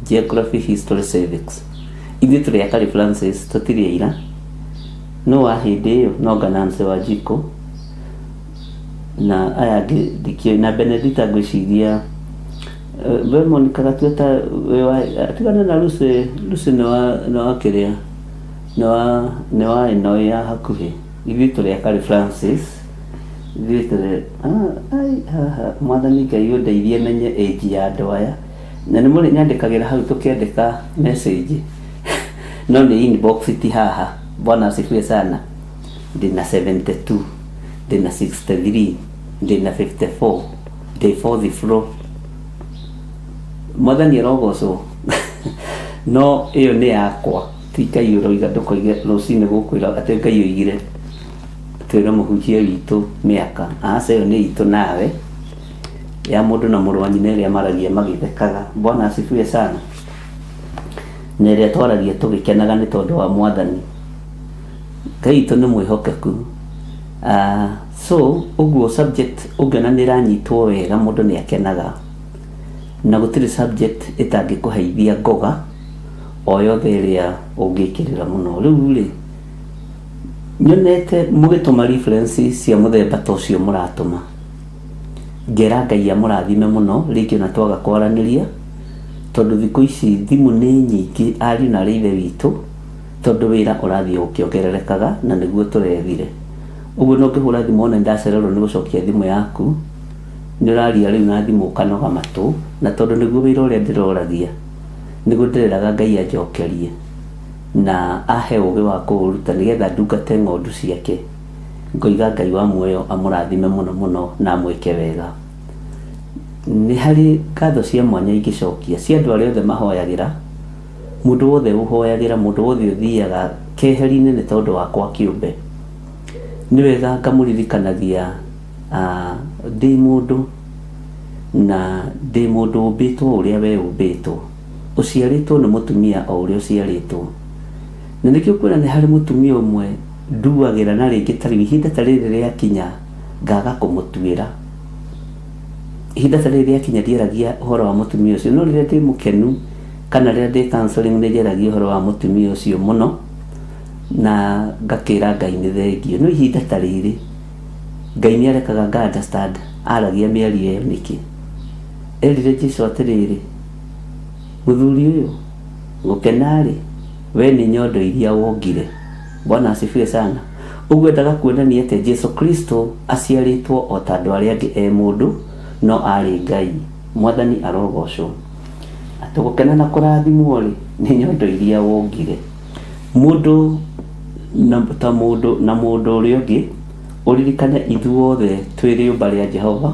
Geography, History, Civics. Ithuĩ tũrĩ Akari Francis tũtirĩ aira, no wa hĩndĩ ĩyo no Gananse wa Jiko na aya angĩ na Benedita ngwĩciria Monica Gatueta atigana na Lucy nĩ wa kĩrĩa nĩ wa ĩno ya hakuhĩ. Ithuĩ tũrĩ Akari Francis, ithuĩ tũrĩ Mwathani Ngai ũndeithie menye age ya andũ aya, na nĩ mũrĩ nyandĩkagĩra hau tũkĩandĩka message no nĩ inbox ti haha. Bwana asifiwe sana. Ndĩna 72, ndĩna 63, ndĩna 54, ndĩ 4th floor. Mwathani arogocwo. No ĩyo nĩ yakwa, ti Ngai ũroiga ndũkoige rũcinĩ gũkwĩra atĩ Ngai oigire twĩre mũhunjia witũ mĩaka. Aca ĩyo nĩ itũ nawe, ya mũndũ na mũrũ wa nyina ĩrĩa maragia magĩthekaga. Bwana asifiwe sana. Na ĩrĩa twaragia tũgĩkenaga nĩ tondũ wa Mwathani. Ngai witũ nĩ mwĩhokeku. So ũguo subject ũngĩona nĩ ĩranyitwo wega mũndũ nĩ akenaga, na gũtirĩ subject ĩtangĩkũheithia ngoga o yothe ĩrĩa ũngĩkĩrĩra mũno. Rĩu rĩ, nyonete mũgĩtũma references cia mũthemba ta ũcio mũratũma, ngera Ngai amũrathime mũno, rĩngĩ ona twaga kwaranĩria tondũ thikũ ici thimũ nĩ nyingĩ ariũ na arĩ ithe witũ, tondũ wĩra ũrathiĩ ũkĩongererekaga na nĩguo tũrethire. Ũguo no ngĩhũra thimũ ona ndacererwo nĩ gũcokia thimũ yaku, nĩ ũraria rĩu na thimũ ũkanoga matũ, na tondũ nĩguo wĩra ũrĩa ndĩroragia nĩguo ndĩreraga Ngai anjokerie na ahe ũũgĩ wa kũũruta nĩgetha ndungate ng'ondu ciake. Ngoiga Ngai wa muoyo amũrathime mũno mũno na amwĩke wega. Nĩ harĩ ngatho cia mwanya ingĩcokia cia andũ arĩa othe mahoyagĩra, mũndũ wothe ũhoyagĩra, mũndũ wothe ũthiaga keheri-inĩ nĩ tondũ wakwa kĩũmbe. Nĩ wega ngamũririkanagia ndĩ mũndũ na ndĩ mũndũ ũmbĩtwo ũrĩa we ũmbĩtwo, ũciarĩtwo nĩ mũtumia o ũrĩa ũciarĩtwo. Na nĩkĩo kwĩra nĩ harĩ mũtumia ũmwe nduagĩra na rĩngĩ tarĩu ihinda ta rĩrĩ rĩakinya ngaga kũmũtuĩra. Ihinda ta rĩrĩ rĩakinya ndiaragia ũhoro wa mũtumia ũcio, no rĩrĩa ndĩ mũkenu kana rĩrĩa ndĩ counseling nĩ njaragia ũhoro wa mũtumia ũcio mũno na ngakĩra Ngai nĩ thengio. No ihinda ta rĩrĩ Ngai nĩ arekaga nga understand aragia mĩario ĩyo nĩkĩ. Erire Jesũ atĩrĩrĩ, mũthuri ũyũ gũkenarĩ we nĩ nyondo iria wongire. Bwana asifiwe sana. Ũguo endaga kuonania atĩ Jesũ Kristo aciarĩtwo o ta andũ arĩa angĩ e mũndũ no arĩ Ngai. Mwathani arogocwo. Atũgũkena na kũrathimwo rĩ nĩ nyondo iria wongire. Mũndũ na mũndũ ũrĩa ũngĩ ũririkane ithuothe twĩ rĩũmba rĩa Jehova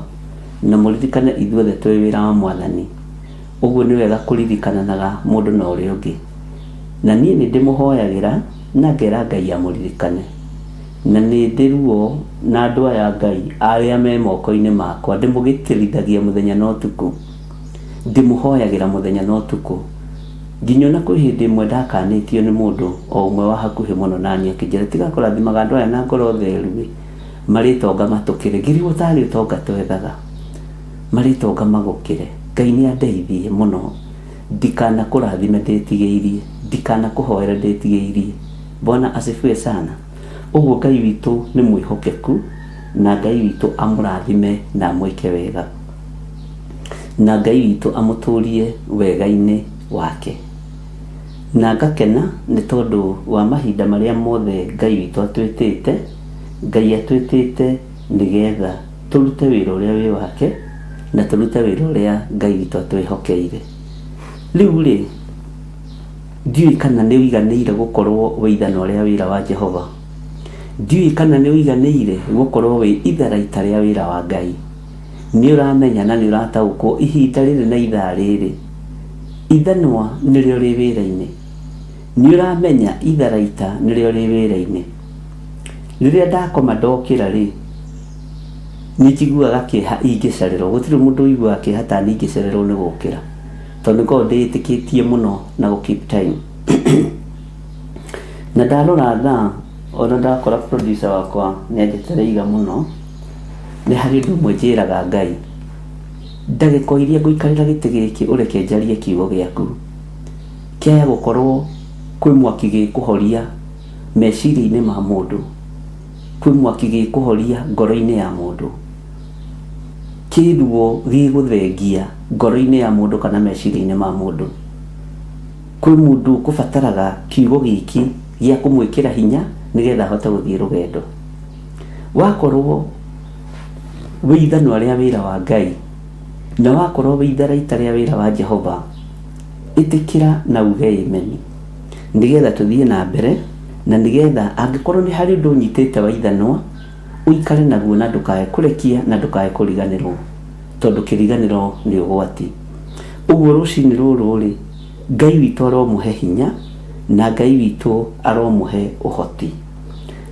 na mũririkane ithuothe twĩ wĩra wa Mwathani. Ũguo nĩ wega kũririkananaga mũndũ na ũrĩa ũngĩ. Na niĩ nĩ ndĩmũhoyagĩra na ngera Ngai amũririkane. Na nĩ ndĩruo na andũ aya Ngai arĩa me moko-inĩ makwa ndĩmũgĩtĩrithagia mũthenya na ũtukũ. Ndĩmũhoyagĩra mũthenya na ũtukũ. Nginya ona kwĩ hĩndĩ ĩmwe ndakanĩtio nĩ mũndũ o ũmwe wa hakuhĩ mũno na niĩ akĩnjĩra tiga kũrathimaga andũ aya na ngoro theru marĩtonga matũkĩre. Ngĩrigwo tarĩ ũtonga twethaga, marĩtonga magũkĩre. Ngai nĩ andeithie mũno ndikana kũrathime ndĩtigĩirie, ndikana kũhoera ndĩtigĩirie. Bwana asifiwe sana. Ũguo Ngai witũ nĩ mwĩhokeku, na Ngai witũ amũrathime na amwĩke wega, na Ngai witũ amũtũrie wega-inĩ wake. Na ngakena nĩ tondũ wa mahinda marĩa mothe Ngai witũ atwĩtĩte. Ngai atwĩtĩte nĩgetha tũrute wĩra ũrĩa wĩ wake, na tũrute wĩra ũrĩa Ngai witũ atwĩhokeire. Rĩu rĩ, ndiũĩ kana nĩ ũiganĩire gũkorwo wĩithana ũrĩa wĩra wa Jehova. Ndiũĩ kana nĩ ũiganĩire gũkorwo wĩ itharaita rĩa wĩra wa Ngai. Nĩ ũramenya na nĩ ũrataũkwo ihinda rĩrĩ na ithaa rĩrĩ, ithanwa nĩrĩo rĩ wĩra-inĩ. Nĩ ũramenya itharaita nĩrĩo rĩ wĩra-inĩ. Rĩrĩa ndakoma ndokĩra rĩ, nĩ njiguaga kĩeha ingĩcererwo. Gũtirĩ mũndũ ũiguaga kĩeha ta niĩ ingĩcererwo nĩ gũkĩra, tondũ ngoragwo ndĩĩtĩkĩtie mũno na keep time. Na ndarora thaa, ona ndakora producer wakwa nĩ anjetereiga mũno, nĩ harĩ ũndũ ũmwe njĩraga Ngai: ndagĩka iria ngũikarĩra gĩtĩ gĩkĩ ũreke njarie kiugo gĩaku. Kĩaya gũkorwo kwĩ mwaki gĩkũhoria meciria-inĩ ma mũndũ, kwĩ mwaki gĩkũhoria ngoro-inĩ ya mũndũ, kĩruo gĩgũthengia ngoro-inĩ ya mũndũ kana meciria-inĩ ma mũndũ. Kwĩ mũndũ kũbataraga kiugo gĩkĩ gĩa kũmwĩkĩra hinya nĩgetha ahote gũthiĩ rũgendo. Wakorwo wĩ ithanwa rĩa wĩra wa Ngai, na wakorwo wĩ itharaita rĩa wĩra wa Jehova, ĩtĩkĩra na uge amen, nĩgetha tũthiĩ na mbere, na nĩgetha angĩkorwo nĩ harĩ ũndũ ũnyitĩte wa ithanwa, ũikare naguo na ndũkae kũrekia na ndũkae kũriganĩrwo, tondũ kĩriganĩro nĩ ũgwati. Ũguo rũcinĩ rũrũ rĩ, Ngai witũ aromũhe hinya, na Ngai witũ aromũhe ũhoti,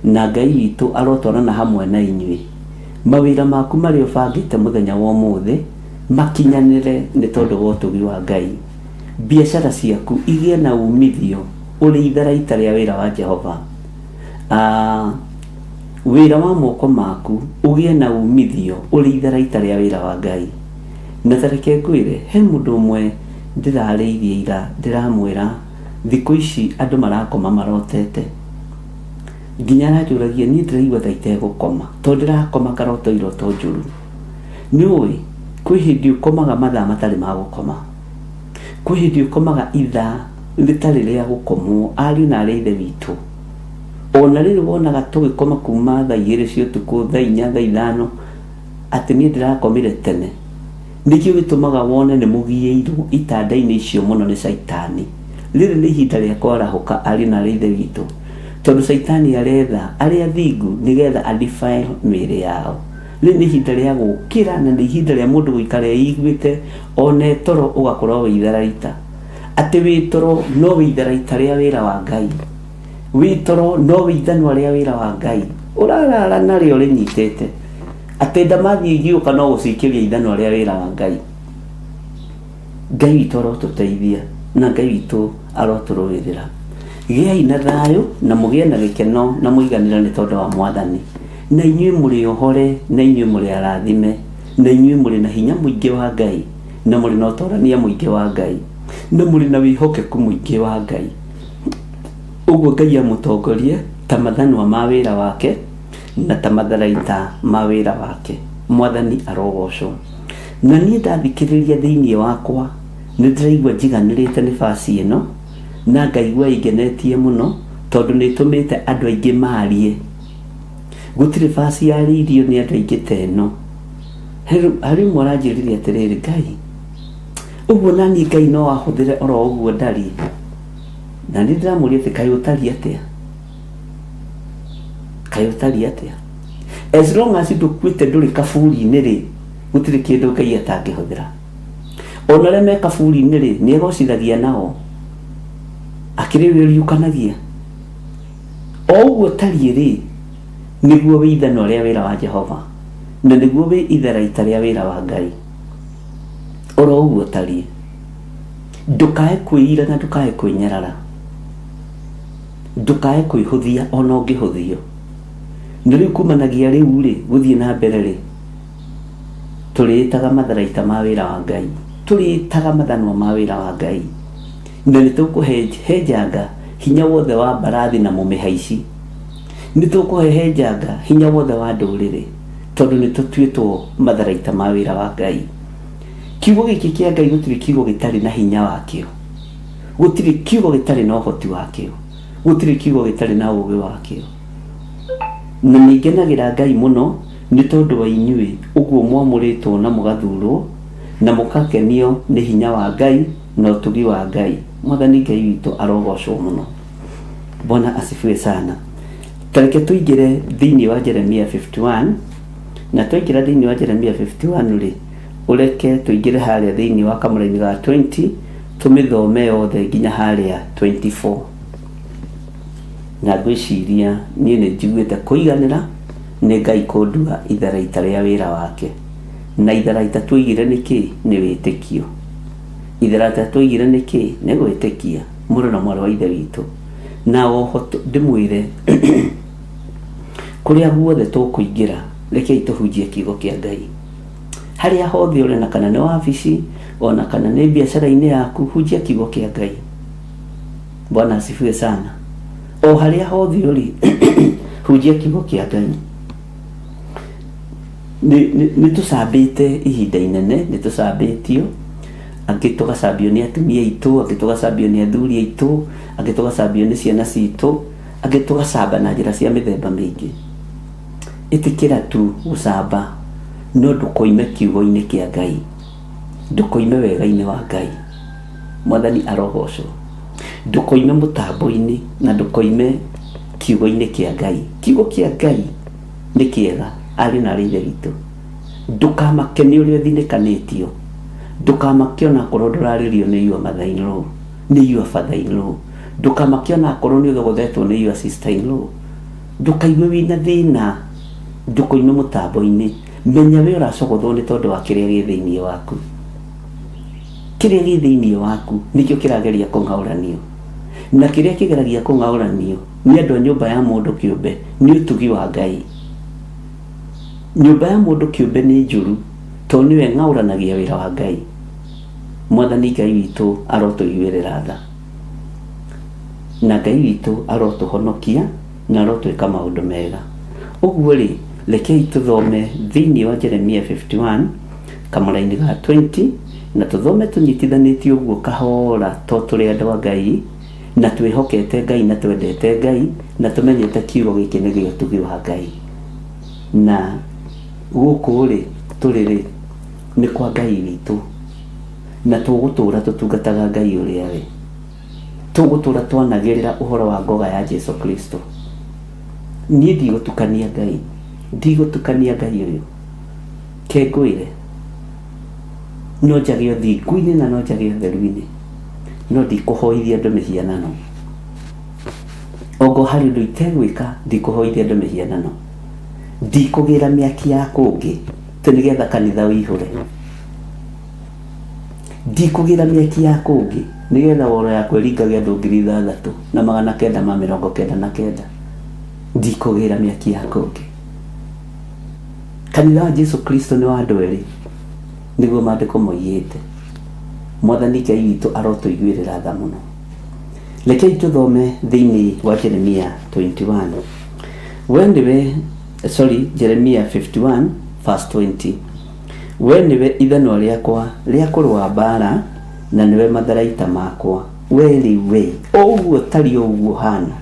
na Ngai witũ arotwarana hamwe na inyuĩ. Mawĩra maku marĩa ũbangĩte mũthenya wa ũmũthĩ makinyanĩre nĩ tondũ wa ũtugi wa Ngai. Biacara ciaku igĩe na umithio ũrĩ itharaita rĩa wĩra wa Jehova. Wĩra wa moko maku ũgĩe na umithio ũrĩ itharaita rĩa wĩra wa Ngai. Na tareke ngwĩre, he mũndũ ũmwe ndĩrarĩirie ira, ndĩramwĩra thikũ ici andũ marakoma marotete. Nginya aranjũragia niĩ ndĩraigua ta itegũkoma, tondũ ndĩrakoma ngarota iroto njũru. Nĩũĩ, kwĩ hĩndĩ ũkomaga mathaa matarĩ ma gũkoma, kwĩ hĩndĩ ũkomaga ithaa rĩtarĩ rĩa gũkomwo. Ariũ na arĩ ithe witũ, ona rĩrĩ wonaga tũgĩkoma kuma thaa 2 cia ũtukũ, thaa 4, thaa 5, atĩ niĩ ndĩrakomire tene, nĩkĩo gĩtũmaga wone nĩ mũgiĩirwo itanda-inĩ icio mũno nĩ Saitani. Rĩrĩ nĩ ihinda rĩa kwarahũka, ariũ na arĩ ithe witũ, tondũ Saitani aretha arĩa athingu nĩgetha adefile mĩĩrĩ yao. Rĩrĩ nĩ ihinda rĩa gũkĩra, na nĩ ihinda rĩa mũndũ gũikara eiguĩte one toro ũgakorwo wĩ itharaita. Atĩ wĩ toro no wĩ itharaita rĩa wĩra wa Ngai, wĩ toro no wĩ ithanwa rĩa wĩra wa Ngai, ũrarara narĩo rĩnyitĩte, atĩ ndamathi igĩũka no gũcikĩria ithanwa rĩa wĩra wa Ngai. Ngai witũ arotũteithia, na Ngai witũ arotũrũĩrĩra. Gĩai na thayũ na mũgĩe na gĩkeno na mũiganĩre nĩ tondũ wa Mwathani. Na inyuĩ mũrĩ ohore, na inyuĩ mũrĩ arathime, na inyuĩ mũrĩ na hinya mũingĩ wa Ngai, na mũrĩ na ũtorania mũingĩ wa Ngai, na mũrĩ na wĩhokeku mũingĩ wa Ngai. Ũguo Ngai amũtongorie ta mathanwa ma wĩra wake na ta matharaita ma wĩra wake. Mwathani arogocwo. Na niĩ ndathikĩrĩria thĩinĩ wakwa, nĩ ndĩraigua njiganĩrĩte nĩ basi ĩno, na ngaigua ingenetie mũno, tondũ nĩ ĩtũmĩte andũ aingĩ maarie. Gũtirĩ basi yarĩirio nĩ andũ aingĩ ta ĩno. Harĩ ũmwe aranjĩrire atĩrĩrĩ, Ngai, ũguo naniĩ Ngai no ahũthĩre oro ũguo ndariĩ? Na niĩ ndĩramũria atĩ kaĩ ũtariĩ atĩa? Kaĩ ũtariĩ atĩa? As long as ndũkuĩte ndũrĩ kaburi-inĩ rĩ, gũtirĩ kĩndũ Ngai atangĩhũthĩra. Ona arĩa me kaburi-inĩ rĩ, nĩ egocithagia nao, akĩrĩũkanagia. O ũguo tariĩ rĩ, nĩguo wĩ ithanwa rĩa wĩra wa Jehova, na nĩguo wĩ itharaita rĩa wĩra wa Ngai. Oro ũguo tariĩ, ndũkae kwĩira na ndũkae kwĩnyarara, ndũkae kwĩhũthia ona ũngĩhũthio. Na rĩu kumanagia rĩu rĩ, gũthiĩ na mbere rĩ, tũrĩĩtaga matharaita ma wĩra wa Ngai, turitaga mathanwa ma wĩra wa Ngai, na nĩtũkũhenjanga hinya wothe wa mbarathi na mũmĩhaici, nĩtũkũhehenjanga hinya wothe wa ndũrĩrĩ, tondũ nĩtũtuĩtwo matharaita ma wĩra wa Ngai. Kiugo gĩkĩ kĩa Ngai gũtirĩ kiugo gĩtarĩ na hinya wakĩo, gũtirĩ kiugo gĩtarĩ na ũhoti wakĩo, gũtirĩ kiugo gĩtarĩ na ũũgĩ wakĩo. Na nĩngenagĩra Ngai mũno nĩ tondũ wa inyuĩ ũguo mwamũrĩtwo na mũgathurwo na mũkakenio nĩ hinya wa Ngai na ũtugi wa Ngai. Mwathani Ngai witũ arogocwo mũno. Bwana asifiwe sana. Tareke tuingĩre thĩinĩ wa Jeremia 51, na twaingĩra thĩinĩ wa Jeremia 51 rĩ, ũreke tuingĩre harĩa thĩinĩ wa kamũra-inĩ ga 20 tũmĩthome yothe nginya harĩa 24. Na ngwĩciria niĩ nĩ njiguĩte kũiganĩra nĩ Ngai kũnduga itharaita rĩa wĩra wake. Na itharaita tuigire nĩkĩ? Nĩ wĩtĩkio. Itharaita tuigire nĩkĩ? Nĩ gwĩtĩkia mũrũ na mwarĩ wa ithe witũ. Na oho ndĩmwĩre kũrĩa guothe tũkũingĩra, rekei tũhunjie kiugo kĩa Ngai. Harĩa hothe ũrĩ, na kana nĩ wabici, ona kana nĩ biacara-inĩ yaku, hunjia kiugo kĩa Ngai. Bwana asifiwe sana. O harĩa hothe ũrĩ, hunjia kiugo kĩa Ngai. Nĩtũcambĩte ihinda inene, nĩtũcambĩtio, angĩ tũgacambio nĩ atumia aitũ, angĩ tũgacambio nĩ athuri aitũ, angĩ tũgacambio nĩ ciana citũ, angĩ tũgacamba na njĩra cia mĩthemba mĩingĩ. Ĩtĩkĩra tu gũcamba, no ndũkoime kiugo-inĩ kĩa Ngai, ndũkoime wega-inĩ wa Ngai. Mwathani arogocwo. Ndũkoime mũtambo-inĩ na ndũkoime kiugo-inĩ kĩa Ngai. Kiugo kĩa Ngai nĩ kĩega, arĩ na ithe witũ. Ndũkamake nĩ ũrĩa ũthinĩkanĩtio, ndũkamake ona korwo ndũrarĩrio nĩ your mother in law, nĩ your father in law, ndũkamake ona korwo nĩ ũthogothetwo nĩ your sister in law. Ndũkaigue wĩna thĩna, ndũkoime mũtambo-inĩ. Menya we ũracogothwo nĩ tondũ wa kĩrĩa gĩ thĩinĩ waku. Kĩrĩa gĩ thĩinĩ waku nĩkĩo kĩrageria kũng'aũranio, na kĩrĩa kĩgeragia kũng'aũranio nĩ andũ a nyũmba ya mũndũ kĩũmbe, nĩ ũtugi wa Ngai. Nyũmba ya mũndũ kĩũmbe nĩ njũru, tondũ nĩwe ng'aũranagia wĩra wa Ngai. Mwathani Ngai witũ arotũiguĩrĩra tha, na Ngai witũ arotũhonokia na arotwĩka maũndũ mega. Ũguo rĩ, rekei tũthome thĩinĩ wa Jeremia 51 kamũra-inĩ ga 20, na tũthome tũnyitithanĩtie ũguo kahora, to tũrĩ andũ a Ngai na twĩhokete Ngai na twendete Ngai na tũmenyete kiugo gĩkĩ nĩ gĩa ũtugi wa Ngai. Na gũkũ rĩ tũrĩ rĩ nĩ kwa Ngai witũ, na tũgũtũra tũtungataga Ngai ũrĩa we, tũgũtũra twanagĩrĩra ũhoro wa ngoga ya Jesu Kristo. Niĩ ndigũtukania Ngai, ndigũtukania Ngai ũyũ kengũire, no njage ũthingu-inĩ na no njage ũtheru-inĩ, no ndikũhoithia andũ mĩhianano. Ongo harĩ ũndũ itegwĩka, ndikũhoithia andũ mĩhianano, ndikũgĩra mĩaki ya kũngĩ tĩ nĩgetha kanitha ũihũre, ndikũgĩra mĩaki ya kũngĩ nĩgetha woro yakwa ĩringage andũ 3,999. Ndikũgĩra mĩaki ya kũngĩ. Kanitha wa Jesu Kristo nĩ wa andũ erĩ, nĩguo maandĩko moigĩte. Mwathani Ngai witũ arotũiguĩrĩra tha mũno. Rekei tũthome thĩinĩ wa Jeremia 21. Jeremia 51 verse 20. We nĩwe ithanwa rĩakwa rĩa kũrũa mbara, na nĩwe matharaita makwa. We rĩ we, o ũguo tari o ũguo hana,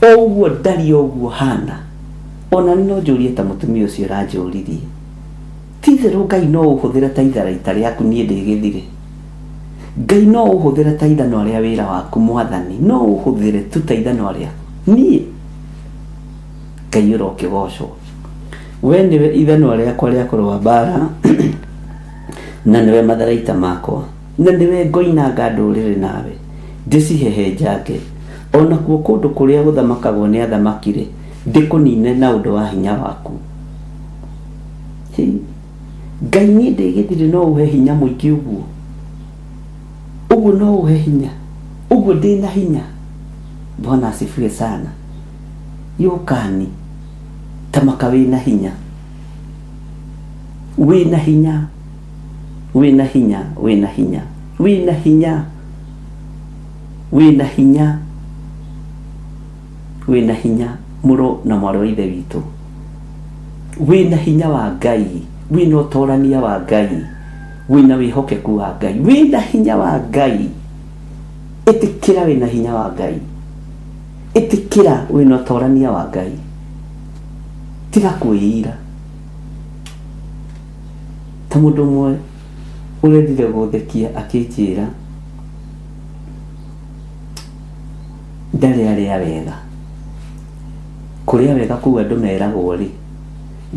o ũguo ndari o ũguo hana. Ona no njũrie ta mũtumia ũcio ranjũririe. Ti-itherũ Ngai no ũhũthĩre ta itharaita rĩaku, niĩ ndĩgĩthire. Ngai no ũhũthĩre ta ithanwa rĩa wĩra waku. Mwathani no ũhũthĩre tu ta ithanwa rĩaku, niĩ. Ngai ũrokĩgocwo. We nĩwe ithanwa rĩakwa rĩa kũrũa mbara, na nĩwe matharaita makwa, na nĩwe ngoinanga ndũrĩrĩ nawe, ndĩcihehenjange. Ona kuo kũndũ kũrĩa gũthamakagwo nĩ athamaki-rĩ, ndĩkũnine na ũndũ wa hinya waku. Ngai niĩ ndĩgĩthire no ũhe hinya mũingĩ ũguo. Ũguo no ũhe hinya, ũguo ndĩna hinya. Bwana asifiwe sana. Yũkani tamaka wĩna hinya, wĩna hinya, wina hinya, wina hinya, wina hinya, wina hinya, wina hinya, muro na mwaro ithe witu, wina hinya wa Ngai, wina utorania wa Ngai, wina wihokeku wa Ngai, wina hinya wa Ngai. Itikira wina hinya wa Ngai, itikira wina utorania wa Ngai, tiga kwĩira. Ta mũndũ ũmwe ũrendire gũthekia akĩnjĩra ndarĩ arĩa wega. Kũrĩa wega kũu andũ meragwo rĩ,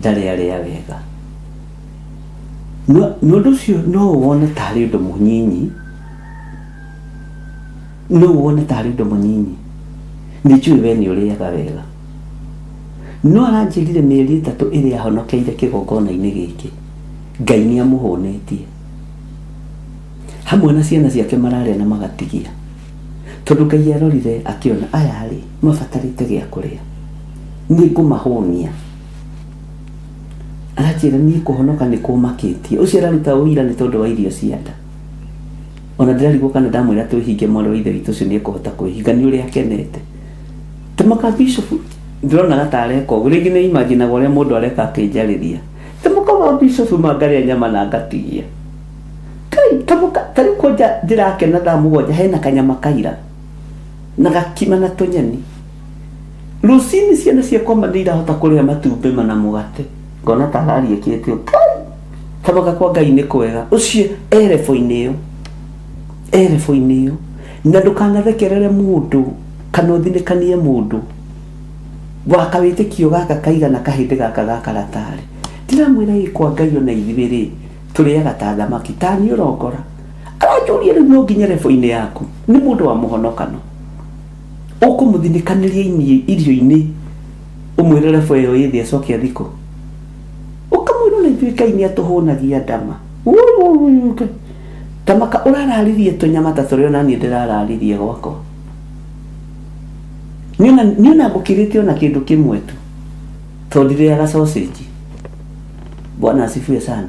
ndarĩ arĩa wega. No ũndũ ũcio no wone tarĩ ũndũ mũnyinyi, no wone tarĩ ũndũ mũnyinyi. Nĩ njũĩ we nĩ ũrĩaga wega. No aranjĩrire mĩeri 3 ĩrĩa ahonokeire kĩgongona-inĩ gĩkĩ, Ngai nĩ amũhũnĩtie. Hamwe na ciana ciake mararĩa na magatigia. Tondũ Ngai arorire akĩona aya rĩ mabatarĩte gĩa kũrĩa, nĩ ngũmahũnia. Aranjĩra niĩ kũhonoka nĩ kũmakĩtie. Ũcio araruta ũira nĩ tondũ wa irio cia nda. Ona ndĩrarigwo kana ndamwĩra twĩhinge mwarĩ wa ithe witũ ũcio nĩ ekũhota kwĩhinga, nĩ ũrĩa akenete. Tamaka Bishop ndĩrona gatareka ũguo, rĩngĩ nĩ imagine ũrĩa mũndũ areka akĩnjarĩria. Tamaka wa Bishop mangarĩa nyama na ngatigia. Kai tamaka tarĩ koja ndĩrakena thaa mũgwanja hena kanyama kaira na gakima na tũnyeni. Rũcinĩ ciana ciakwa nĩ irahota kũrĩa matumbĩ mana mũgate. Ngona tarari ĩkĩtio. Kai tamaka kwa Ngai nĩ kwega. Ũcio erefo-inĩ ĩyo. Erefo-inĩ ĩyo. Na ndũkanathekerere mũndũ kana ũthinĩkanie mũndũ. Waka wĩtĩkio gaka kaigana kahĩndĩ gaka gakaratarĩ. Ndiramwĩra kwa Ngai ona ithuĩ rĩ tũrĩaga ta thamaki ta niĩ ũrongora. Aranjũria rĩu no nginya rebo-inĩ yaku nĩ mũndũ wa mũhonokano. Ũkũmũthinĩkanĩria irio-inĩ ũmwĩre rebo ĩyo ĩthĩ acoke athikũ. Ũkamwĩra na ithuĩ Ngai nĩ atũhũnagia ndama. Tamaka ũrararirie tũnyama ta tũrĩa ona niĩ ndĩrararirie gwakwa. Niona ngũkĩrĩte ona kĩndũ kĩmwe tu tondũ ndĩrĩaga sausage. Bwana asifiwe sana.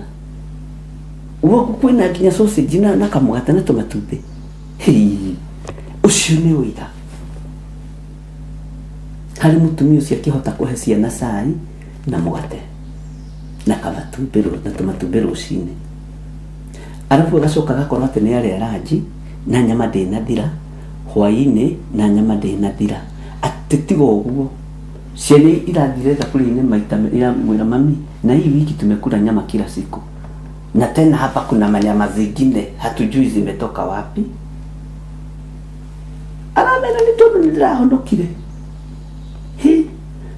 Uwako kwĩna nginya sausage na kamũgate na tũmatumbĩ. Ũcio nĩ ũira. Harĩ mũtumia ũcio akĩhota kũhe ciana cai na mũgate na kamatumbĩ na tũmatumbĩ rũcinĩ. Arabu agacoka agakorwo atĩ nĩ arĩa ranji na nyama ndĩnathira, hwaĩ-inĩ na nyama ndĩnathira. Atitiga ũguo. Ciana irathire thaburia-inĩ maita iramwĩra mami, na hii wiki tumekula nyama kila siku. Na tena hapa kuna manyama zingine hatujui zimetoka wapi. Aramena nĩ tondũ nĩndĩrahonokire.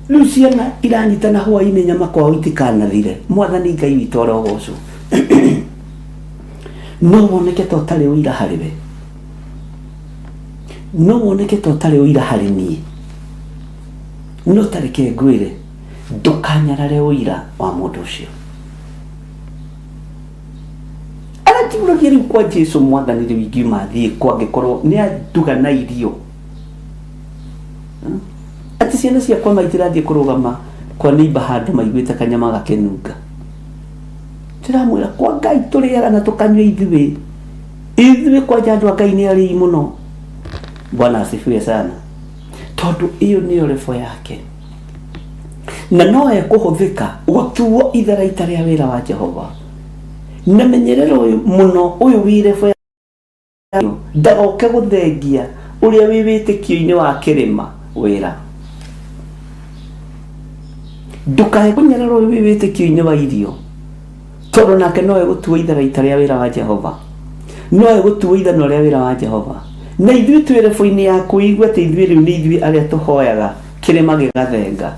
Rĩu ciana iranyitana hwaĩ-inĩ nyama kwao itikanathire. Mwathani Ngai witũ arogocwo. No woneke ta ũtarĩ ũira harĩ we. No woneke ta ũtarĩ ũira harĩ niĩ. No tareke ngwĩre ndũkanyarare ũira wa mũndũ ũcio. Aranjũragia rĩu kwa Jesũ Mwathani rĩu ingiuma thiĩ kwa angĩkorwo nĩ anduga na irio. Atĩ ciana ciakwa maitirathiĩ kũrũgama kwa neighbor handũ maiguĩte kanyama gakenunga. Ndĩramwĩra kwa Ngai tũrĩaga na tũkanyua ithuĩ kwa andũ a Ngai nĩ arĩi mũno. Bwana asifiwe sana. Tondũ iyo nĩyo rebo yake. Na no ekũhũthĩka gũtuo itharaita rĩa wĩra wa Jehova. Na menyerero mũno ũyũ wĩ rebo yake. Ndagoke gũthengia ũrĩa wĩ wĩtĩkio-inĩ wa kĩrĩma wĩra. Ndũkahe kũnyarara ũyũ wĩ wĩtĩkio-inĩ wa irio. Tondũ nake no egũtuo itharaita rĩa wĩra wa Jehova. No egũtuo ithano rĩa wĩra wa Jehova. Na ithuĩ twĩ rebo-inĩ ya kũigua atĩ ithuĩ rĩu nĩ ithuĩ arĩa tũhoyaga kĩrĩma gĩgathenga.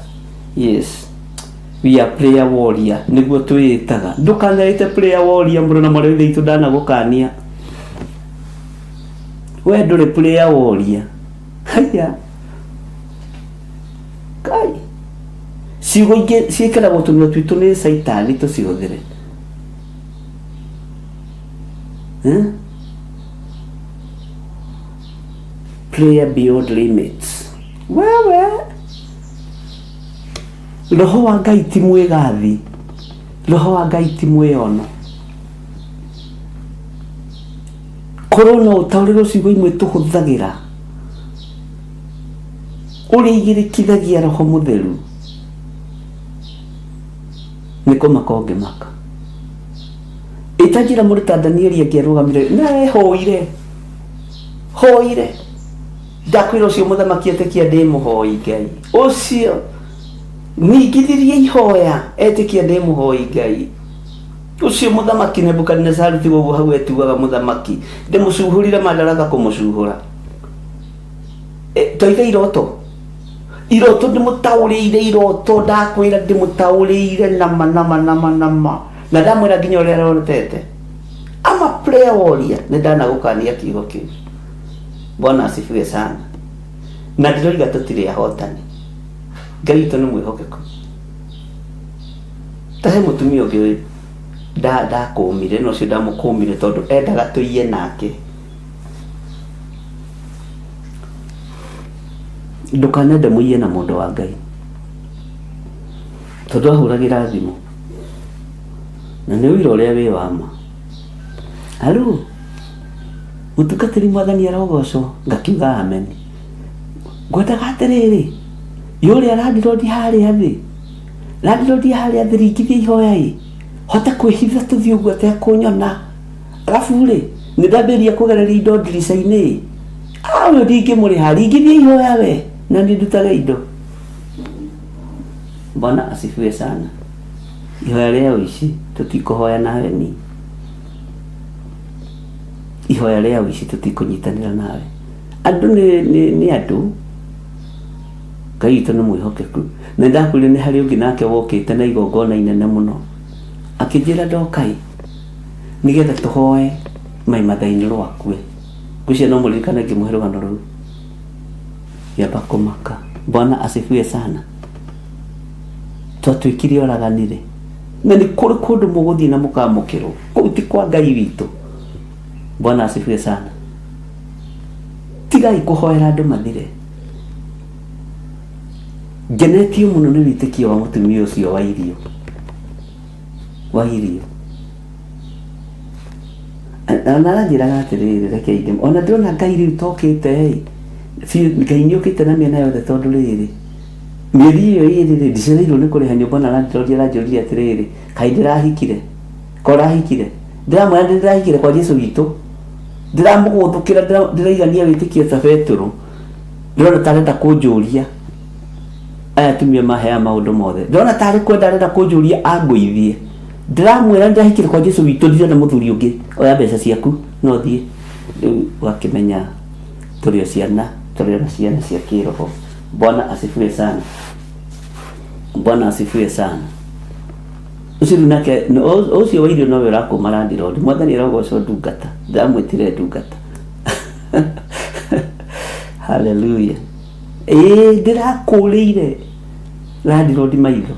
Yes, we are prayer warrior nĩguo twĩĩtaga. Ndũkanarĩte prayer warrior mũrũ na mwarĩ wa ithe witũ ndanagũkania. We ndũrĩ prayer warrior. Haya. Kai. Ciugo ingĩ ciĩkĩragwo tũnua twitũ nĩ Saitani tũcihũthĩre. Prayer beyond limits. Wewe Roho wa Ngai ti mwĩgathi. Roho wa Ngai ti mwĩono. korona utauriro ciugo imwe tuhuthagira uri igirikithagia roho mutheru niko makonge maka itajira muri Danieli akirugamire na hoire ndakwira ucio muthamaki etekia ndimuhoi Ngai ucio ningithirie ihoya etekia ndimuhoi Ngai ucio muthamaki Nebukadnezar tigo hau etugaga muthamaki ndimucuhurire madaraka kumucuhura toiga iroto ndimutaurire iroto ndakwira ndimutaurire nama na ndamwira nginya uria rorotete ama prayer warrior ndana gukania kiugo kiu. Bwana asifiwe sana. Na ndiroiga tutire ahotani Ngai to ni mwihokeku tahe mutumia ungi da kumire no cio ndamukumire tondu endaga tuiye nake. Ndukanende muiye na mundu wa Ngai tondu ahuragira thimu na ni wira uria wi wama. Halo mutukatiri mwathani arogocwo ngakiuga amen. Ngwendaga atiriri yuri arandirodi haria thi randirodi haria thi ringithia ihoya hota kwihitha tuthi uguo te kunyona alafu ri ni ndambiria kugereria indo ndirica-ini ayo ndingi muri haringithia ihoya we na ndi ndutaga indo. Bwana asifiwe sana. Ihoya leo ici tutikuhoya nawe ni ihoya leo ici tutikunyitanira nawe andu ni andu Ngai to ni mwihokeku na ndakwire ni hari ungi nake wokite na igongona inene muno akijira ndokai nigetha tuhoe mai mathaini rwakwe gucia no muririkana ngimuherugano ru yaba kumaka. Bwana asifiwe sana. Twatwikire oraganire na ni kuri kundu muguthii na mukamukirwo kuu ti kwa Ngai witu. Bwana asifiwe sana. Tigai kuhoera andu mathire. Genetio muno ni witikio wa mutumia ucio wa irio anarajiraga atiriri reke inde ona ndona Ngai riu tokite Ngai ni ukite na miena yothe tondu riri mieri iyo iri ndicereirwo ni kuriha nyumba na ranjorira atiriri kai ndirahikire korahikire ndiramwira ndirahikire kwa Jesu witu ndiramuguthukira ndiraigania witikio ta Petro ndona tarenda kunjuria aya tumia mahea maundu mothe ndona tari kwenda arenda kunjuria anguithie ndiramwira ndirahikire kwa Jesu witu ndirona muthuri ungi oya mbeca ciaku no thie riu wakimenya turio ciana cia kiroho. Bwana asifiwe sana. Bwana asifiwe sana. Usiru nake ucio wa irio no wira ku marandiro mwathani arogocwo ndungata ndamwitire ndungata. Hallelujah. Ndirakurire randiro di maitho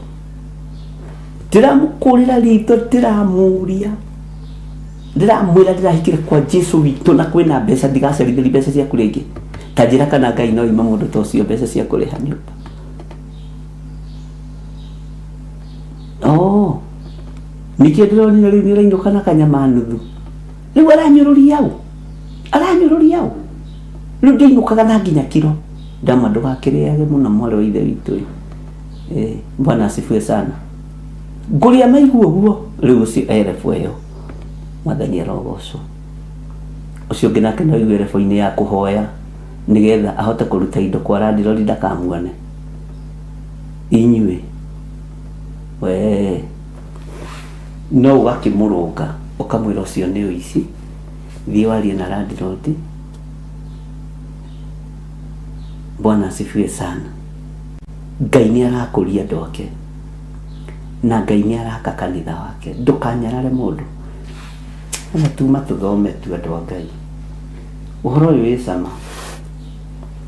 ndiramukurira rito ndiramuria ndiramwira ndirahikire kwa Jesu witu na kwina mbeca ndigacerithia mbeca cia kuringi tajira kana Ngai no ima mundu to cio mbeca cia kuriha nyumba. Nikio ndironi riu nirainduka na kanyama nuthu riu aranyururia au riu ndiinukaga na nginya kiro ndama ndugakiriage muno mwari wa ithe witu. Bwana asifiwe sana. Nguria maiguo guo riu ucio erefu eyo mwathani arogocwo ucio ngi nake no igue refu-ini ya kuhoya nigetha ahote kuruta indo kwa randiro ndakamuone inyue we no ugakimurunga ukamwira ucio ni uici thii warie na randiro ndi. Bwana asifiwe sana. Ngai ni arakuria andu ake na Ngai ni araka kanitha wake ndukanyarare mundu na tuma tuthome tu andu a Ngai uhoro uyu wi cama.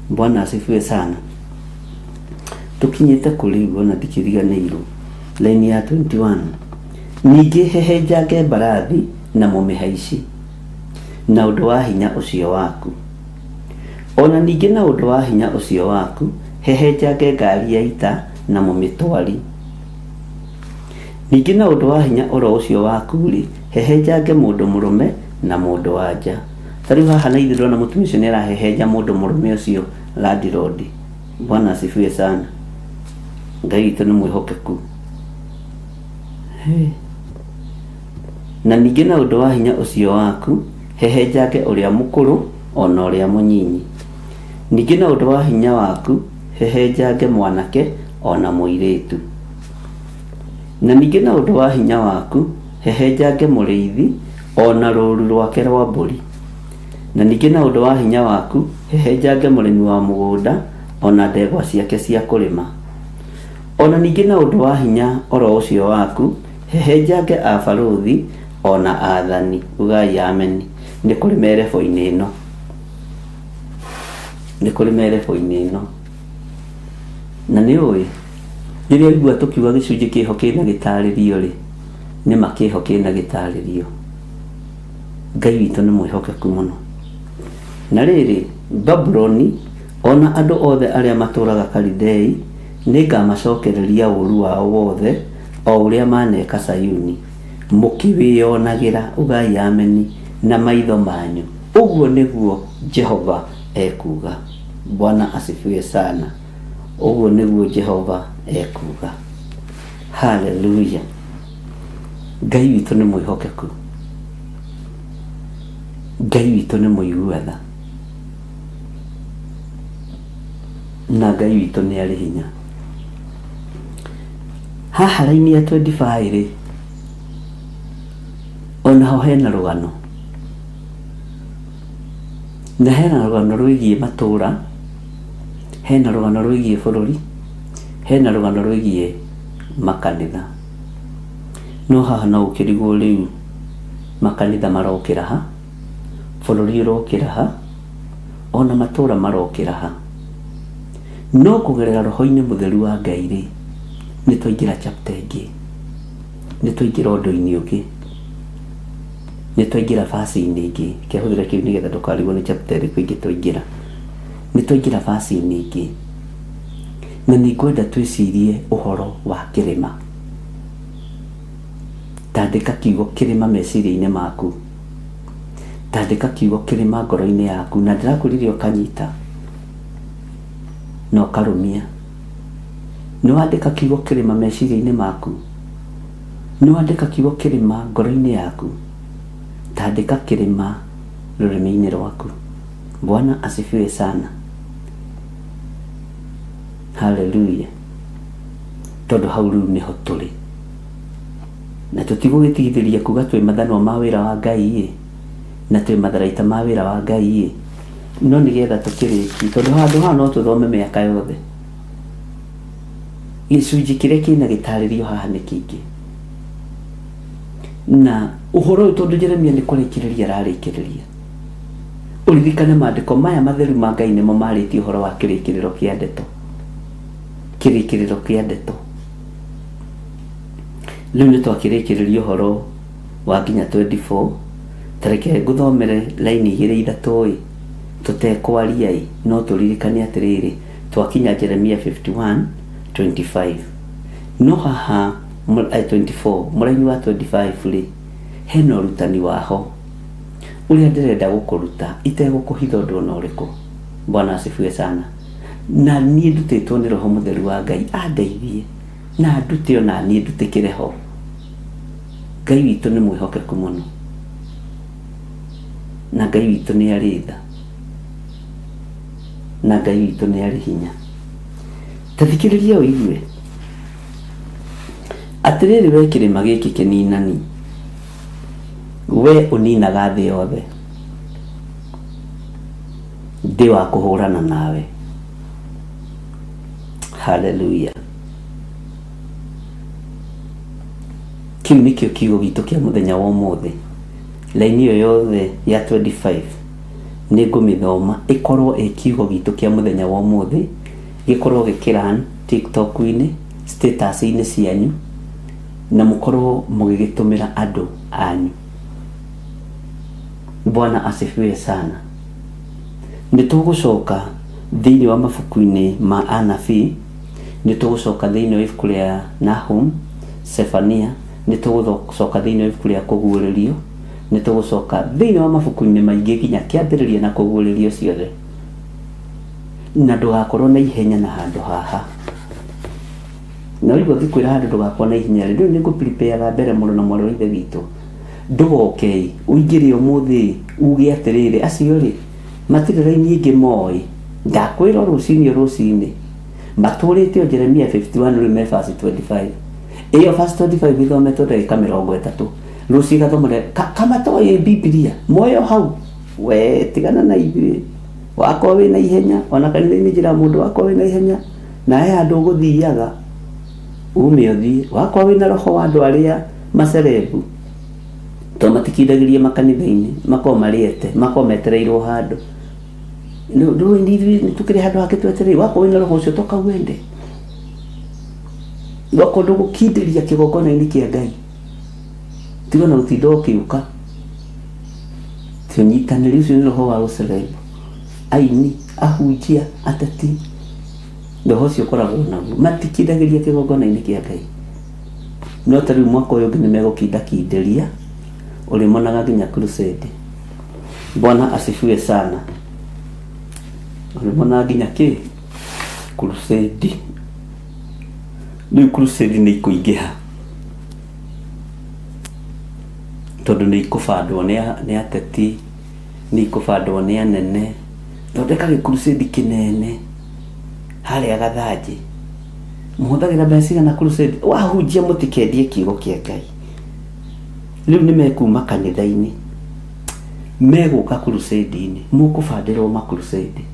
Bwana asifiwe sana. Tukinyite kuri uguo na ndikiriganeiru laini ya 21 ningi hehenjange mbarathi na mumihaici na undu wa hinya ucio waku ona ningi na undu wa hinya ucio waku hehenjange ngari ya ita na mumitwari ningi na undu wa hinya oro ucio waku ri hehenjange mundu murume na mundu wanja Tariu haha na ithuĩ ndona mũtumia ũcio nĩarahehenja mũndũ mũrũme ũcio landlord. Bwana asifiwe sana. Ngai witũ nĩ mwĩhokeku. Na ningĩ na ũndũ wa hinya ũcio waku, hehenjange ũrĩa mũkũrũ ona ũrĩa mũnyinyi. Ningĩ na ũndũ wa hinya waku, hehenjange mwanake ona mũirĩtu. Na ningĩ na ũndũ wa hinya waku, hehenjange mũrĩithi ona rũũru rwake rwa mbũri. Na ningĩ na ũndũ wa hinya waku, hehenjange mũrĩmi wa mũgũnda ona ndegwa ciake cia kũrĩma. Ona ningĩ na ũndũ wa hinya oro ũcio waku, hehenjange abarũthi ona athani. Ugai amen. Nĩ kũrĩ merebo-inĩ ĩno. Nĩ kũrĩ merebo-inĩ ĩno. Na nĩ ũĩ, rĩrĩa igua tũkiuga gĩcunjĩ kĩho kĩna gĩtarĩrio rĩ, nĩ makĩho kĩna gĩtarĩrio. Ngai witũ nĩ mwĩhokeku mũno. Na rĩrĩ, Babuloni ona andũ othe arĩa matũraga Kalidei nĩngamacokereria ũru wao wothe o ũrĩa maneka Sayuni, mũkĩwĩonagĩra. Ugai ameni na maitho manyu. Ũguo nĩguo Jehova ekuga. Bwana asifiwe sana. Ũguo nĩguo Jehova ekuga. Hallelujah. Ngai witũ nĩ mwĩhokeku. Ngai witũ nĩ mũiguatha. Na Ngai witũ nĩ arĩ hinya. Haha raini ya 25 rĩ, ona ho hena rũgano. Na hena rũgano rwĩgiĩ matũra, hena rũgano rwĩgiĩ bũrũri, hena rũgano rwĩgiĩ makanitha. No haha no ũkĩrigwo rĩu makanitha marokĩra ha, bũrũri ũrokĩra ha, ona matũra marokĩra ha. No kũgerera roho-inĩ mũtheru wa Ngai rĩ, nĩ twaingĩra chapter ĩngĩ, nĩ twaingĩra ũndũ-inĩ ũngĩ, nĩ twaingĩra verse-inĩ ĩngĩ. Kĩahũthĩra kĩu nĩgetha ndũkarigwo nĩ chapter ĩrĩkũ ĩngĩ twaingĩra. Nĩ twaingĩra verse-inĩ ĩngĩ. Na nĩ ngwenda twĩcirie ũhoro wa kĩrĩma. Tandĩka kiugo kĩrĩma meciria-inĩ maku. Tandĩka kiugo kĩrĩma ngoro-inĩ yaku. Na ndĩrakũriria ũkanyita na ũkarũmia. Nĩwandĩka kiugo kĩrĩma meciria-inĩ maku. Nĩwandĩka kiugo kĩrĩma ngoro-inĩ yaku. Tandĩka kĩrĩma rũrĩmĩ-inĩ rwaku. Bwana asifiwe sana. Hallelujah. Tondũ hau rĩu nĩho tũrĩ. Na tũtigũgĩtigithĩria kuga twĩ mathanwa ma wĩra wa Ngai na twĩ matharaita ma wĩra wa Ngai, no nĩgetha tũkĩrĩki, tondũ handũ haha no tũthome mĩaka yothe. Gĩcunjĩ kĩrĩa kĩna gĩtarĩrio haha nĩ kĩingĩ. Na ũhoro ũyũ tondũ Jeremia nĩ kũrĩkĩrĩria ararĩkĩrĩria. Ũririkane maandĩko maya matheru ma Ngai nĩmo marĩtie ũhoro wa kĩrĩkĩrĩro kĩa ndeto. Kĩrĩkĩrĩro kĩa ndeto. Rĩu nĩ twakĩrĩkĩrĩria ũhoro wa nginya 24. Tareke ngũthomere laini 2-3 tũtekwaria no tũririkane atĩrĩrĩ, twakinya Jeremia 51:25. No haha 24 mũraini wa 25 rĩ, hena ũrutani waho ũrĩa ndĩrenda gũkũruta itegũkũhitha ũndũ ona ũrĩkũ. Bwana asifiwe sana. Na niĩ ndutĩtwo nĩ roho mũtheru wa Ngai andeithie na ndute ona niĩ ndutĩkĩre ho. Ngai witũ nĩ mwĩhokeku mũno. Na Ngai witũ nĩ arĩ tha. Na Ngai witũ nĩ arĩ hinya. Tathikĩrĩria ũigue. Atĩrĩrĩ we kĩrĩma gĩkĩ kĩninani, we ũninaga thĩ yothe, ndĩ wa kũhũrana nawe. Hallelujah. Kĩu nĩkĩo kiugo gitũ kĩa mũthenya wa ũmũthĩ. Laini ĩyo yothe ya 25 nĩ ngũmĩthoma ĩkorwo ĩ kiugo gitũ kĩa mũthenya wa ũmũthĩ, gĩkorwo gĩkĩran TikTok-inĩ, status-inĩ cianyu, na mũkorwo mũgĩgĩtũmĩra andũ anyu. Bwana asifiwe sana. Nĩ tũgũcoka thĩinĩ wa mabuku-inĩ ma anabii, nĩ tũgũcoka thĩinĩ wa ibuku rĩa Nahum, Sefania, nĩ tũgũcoka thĩinĩ wa ibuku rĩa kũguũrĩrio, nitugucoka thiini wa mabuku-ini maingi kinya kiambiriria na kuguririo ciothe na ndugakorwo na ihenya na handu haha na wigwa thikwira handu ndugakorwo na ihenya riu ningu prepare mbere muno na mwari ithe witu ndugoke uingire umuthi uge atiriri acio ri matire raini ingi moi ndakwira rucini maturite Jeremia 51 rume verse 25 iyo verse 25 ithometwo ndagika 30 ruci gathomere kama toye Biblia moyo hau we tigana na ibi wako we na ihenya ona kanitha-ini njira mundu wako we na ihenya na he andu guthiaga ume uthie wako we na roho wa andu aria macerebu to matikindagirie makanitha-ini mako mariete mako metereirwo handu ndu ndi tukire handu hake tweterei wako we na roho ucio toka wende wako ndu gukindiria kigongona-ini kia Ngai tiga na utindo ukiuka tunyitanĩri ucio nĩ roho wa gũcerebu aini ahunjia ateti roho ucio ũkoragwo naguo matikindagĩria kĩgongona-inĩ kĩa Ngai no tarĩu mwaka ũyũ ũngĩ nĩ megũkindakindĩria ũrĩmonaga nginya crusade. Bwana asifiwe sana. Ũrĩmonaga nginya kĩ crusade. Rĩu crusade nĩ ikũingĩha tondu ni ikubandwo ni ateti ni ikubandwo ni anene thondeka crusade kinene haria gathanji muhuthagira mbeca na crusade wahunjia mutikendie kiugo kia Ngai riu ni mekuma kanitha-ini meguka crusade-ini mukubandirwo ma crusade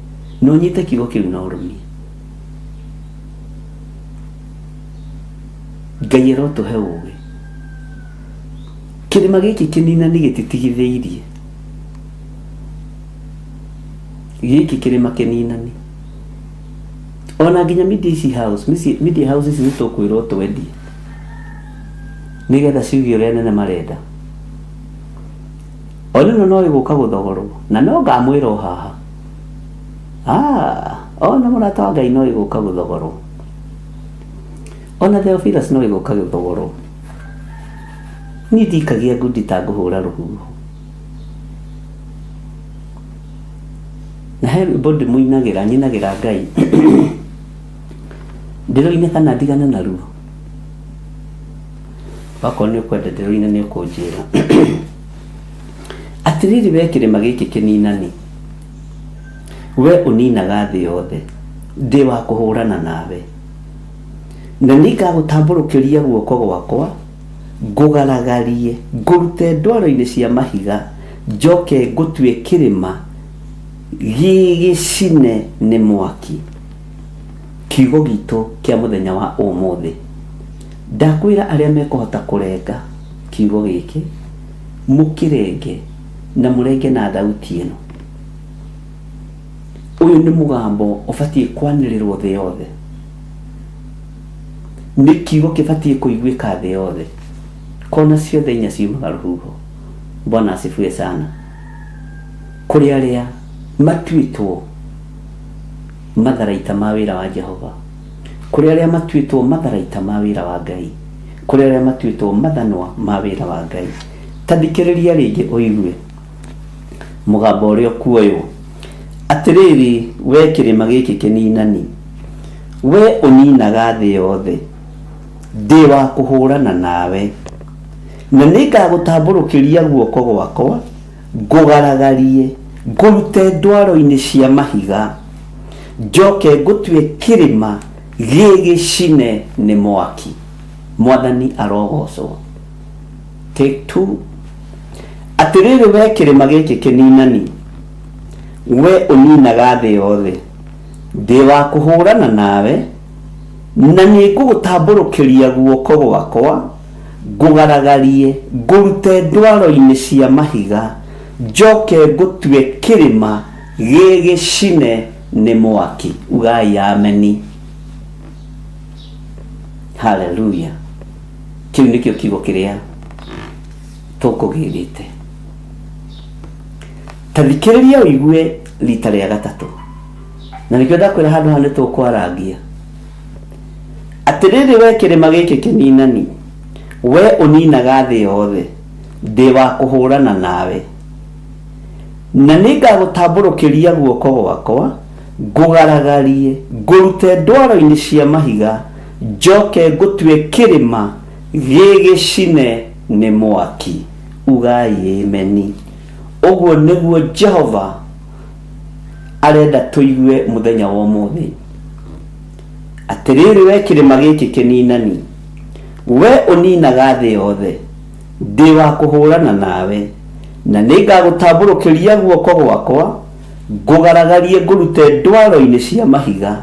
no nyite kiugo kiu na urumie Ngai erotuhe ugi kirima giki kinina ni gititigitheirie giki kirima kinina ni ona nginya media house ici nitukwirwo twendie nigetha ciugi uria nene marenda ona no iguka guthogorwo na no ngamwira haha ona murata wa Ngai no iguka guthogorwo ona Theophilus no iguka guthogorwo ni ndikagia ngundi ta nguhura ruhuho na he bodi muinagira nyinagira Ngai ndiroine kana ndigana na ruo bako ni kwenda ndiroine ni kunjira atiriri wekire magiki kininani we uninaga thi yothe ndi wa kuhurana nawe na nikagutamburukiria guoko gwakwa ngugaragarie ngurute ndwaro-ini cia mahiga njoke ngutue kirima gigicine ni mwaki kiugo gitu kia muthenya wa umuthi ndakwira aria mekuhota kurenga kiugo giki mukirenge na murenge na thauti ino uyu ni mugambo ubatie kwanirirwo thi yothe ni kiugo kibatie kuiguika thi yothe kona ciothe inya ciumaga ruhuho. Bwana asifiwe sana. Kuri aria matuitwo matharaita ma wira wa Jehova, kuri aria matuitwo matharaita ma wira wa Ngai, kuri aria matuitwo mathanwa ma wira wa Ngai, tathikiriria ringi uigue mugambo uria kuoyo atiriri we kirima giki kininani we uninaga thi yothe ndi wa kuhurana nawe na nikagutamburukiria guoko gwakwa ngugaragarie ngurute ndwaro-ini cia mahiga njoke ngutue kirima gigicine ni mwaki. Mwathani arogocwo. Take 2. Atiriri we kirima giki kininani we uninaga thi yothe ndi wa kuhurana nawe na nigugutamburukiria guoko gwakwa ngugaragarie ngurute ndwaro-ini cia mahiga njoke ngutue kirima gigicine ni mwaki. Ugai ameni. Hallelujah. Kiu nikio kiugo kiria tukugirite. Tathikiriria uigue rita ria gatatu na nikio ndakwira handu hane tukwarangia atiriri we kirima giki kininani we uninaga thi yothe ndĩ wa kũhũrana nawe, na nĩngagũtambũrũkĩria guoko gwakwa, ngũgaragarie, ngũrute ndwaro-inĩ cia mahiga, njoke ngũtue kĩrĩma gĩgĩcine nĩ mwaki. Ugai ameni. Ũguo nĩguo Jehova arenda tũigue mũthenya wa ũmũthĩ. Atĩrĩrĩ we kĩrĩma gĩkĩ kĩninani, we ũninaga thĩ yothe, ndĩ wa kũhũrana nawe, na nĩngagũtambũrũkĩria guoko gwakwa, ngũgaragarie ngũrute ndwaro-inĩ cia mahiga,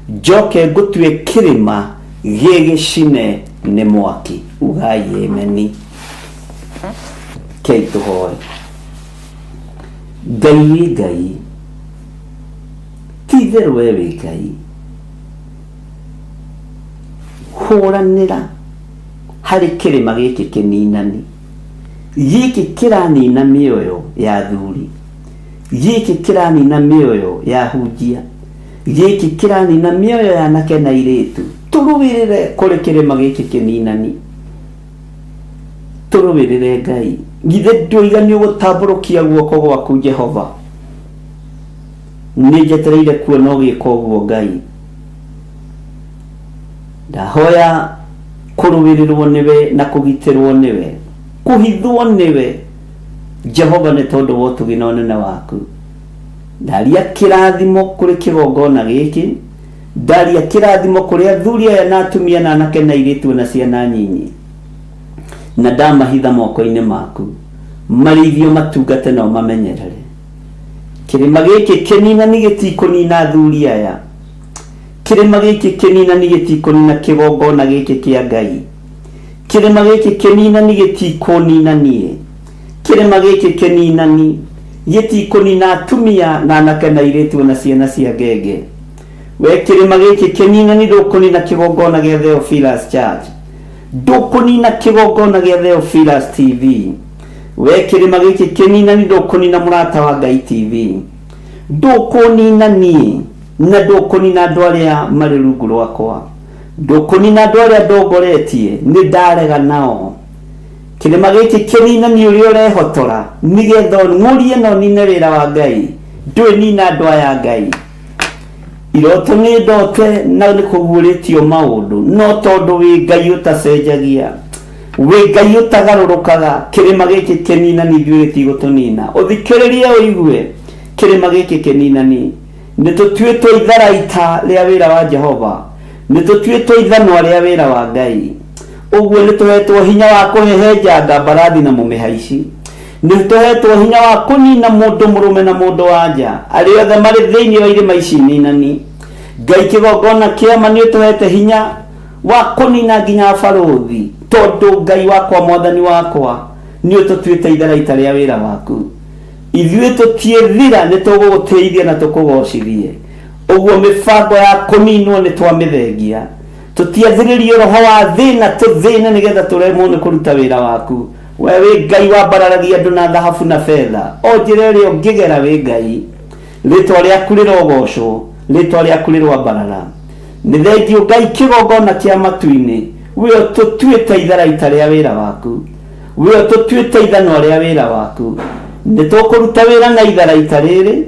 njoke ngũtue kĩrĩma gĩgĩcine nĩ mwaki. Ugai ameni. Kei tũhoe. Ngai wĩ Ngai, ti itherũ we wĩ Ngai, hũranĩra harĩ kĩrĩma gĩkĩ kĩninani, gĩkĩ kĩranina mĩoyo ya athuri, gĩkĩ kĩranina mĩoyo ya hunjia, gĩkĩ kĩranina mĩoyo ya anake na airĩtu. Tũrũwĩrĩre kũrĩ kĩrĩma gĩkĩ kĩninani, tũrũwĩrĩre Ngai. Githĩ ndũiga nĩũgũtambũrũkia guoko gwaku Jehova? Nĩnjetereire kuona ũgĩka ũguo Ngai. Ndahoya kũrũwĩrĩrwo nĩwe na kũgitĩrwo nĩwe, kũhithwo nĩwe Jehova, nĩ tondũ wa ũtugi na ũnene waku. Ndaria kĩrathimo kũrĩ kĩgongona gĩkĩ, ndaria kĩrathimo kũrĩ athuri aya na atumia na anake na airĩtu na ciana nyinyi, na ndamahitha moko-inĩ maku, marĩithio matungate nao mamenyerere. Kĩrĩma gĩkĩ kĩninani gĩtikũnina athuri aya, kĩrĩma gĩkĩ kĩninani gĩtikũnina kĩgongona gĩkĩ kĩa Ngai, kĩrĩma gĩkĩ kĩninani gĩtikũnina niĩ, kĩrĩma gĩkĩ kĩninani gĩtikũnina atumia na anake na airĩtu na ciana cia ngenge. We kĩrĩma gĩkĩ kĩninani ndũkũnina kĩgongona gĩa Theophilus Church, ndũkũnina kĩgongona gĩa Theophilus TV. We kĩrĩma gĩkĩ kĩninani ndũkũnina mũrata wa Ngai TV, ndũkũnina niĩ, na ndũkũnina andũ arĩa marĩ rungu rwakwa, ndũkũnina andũ arĩa ndongoretie, nĩ ndarega nao. Kĩrĩma gĩkĩ kĩninani ũrĩa ũrehotora, nĩgetha ng'ũrie na ũnine wĩra wa Ngai, ndũĩ nina andũ aya Ngai. Iroto nĩ ndote na nĩ kũguũrĩtio maũndũ, no tondũ wĩ Ngai ũtacenjagia, wĩ Ngai ũtagarũrũkaga, kĩrĩma gĩkĩ kĩninani ithuĩ gĩtigũtũnina. Ũthikĩrĩrie ũigue, kĩrĩma gĩkĩ kĩninani nĩtũtuĩtwo itharaita rĩa wĩra wa Jehova, nĩtũtuĩtwo ithanwa rĩa wĩra wa Ngai. Ũguo nĩtũhetwo hinya wa kũhehenjanga mbarathi na mũmĩhaici, nĩtũhetwo hinya wa kũnina mũndũ mũrũme na mũndũ wa nja, arĩa othe marĩ thĩinĩ wa irĩma ici ninani. Ngai kĩgongona kĩama nĩũtũhete hinya wa kũnina nginya barũthi, tondũ Ngai wakwa mwathani wakwa nĩũtũtuĩte itharaita rĩa wĩra waku. Ithuĩ tũtiethira, nĩtũgũgũteithia na tũkũgocithie. Ũguo mĩbango ya kũninwo nĩtwamĩthengia, tũtiathĩrĩrio roho wa thĩna tũthĩne nĩgetha tũremwo nĩ kũruta wĩra waku. We wĩ Ngai wambararagia andũ na thahabu na betha, o njĩra ĩrĩa ũngĩgera wĩ Ngai. Rĩtwa rĩaku rĩrogocwo, rĩtwa rĩaku rĩrwambarara. Nĩ thengiũ Ngai kĩgongona kĩa matu-inĩ, wĩo tũtuĩte itharaita rĩa wĩra waku, wĩo tũtuĩte ithanwa rĩa wĩra waku. Nĩtũkũruta wĩra na itharaita rĩrĩ,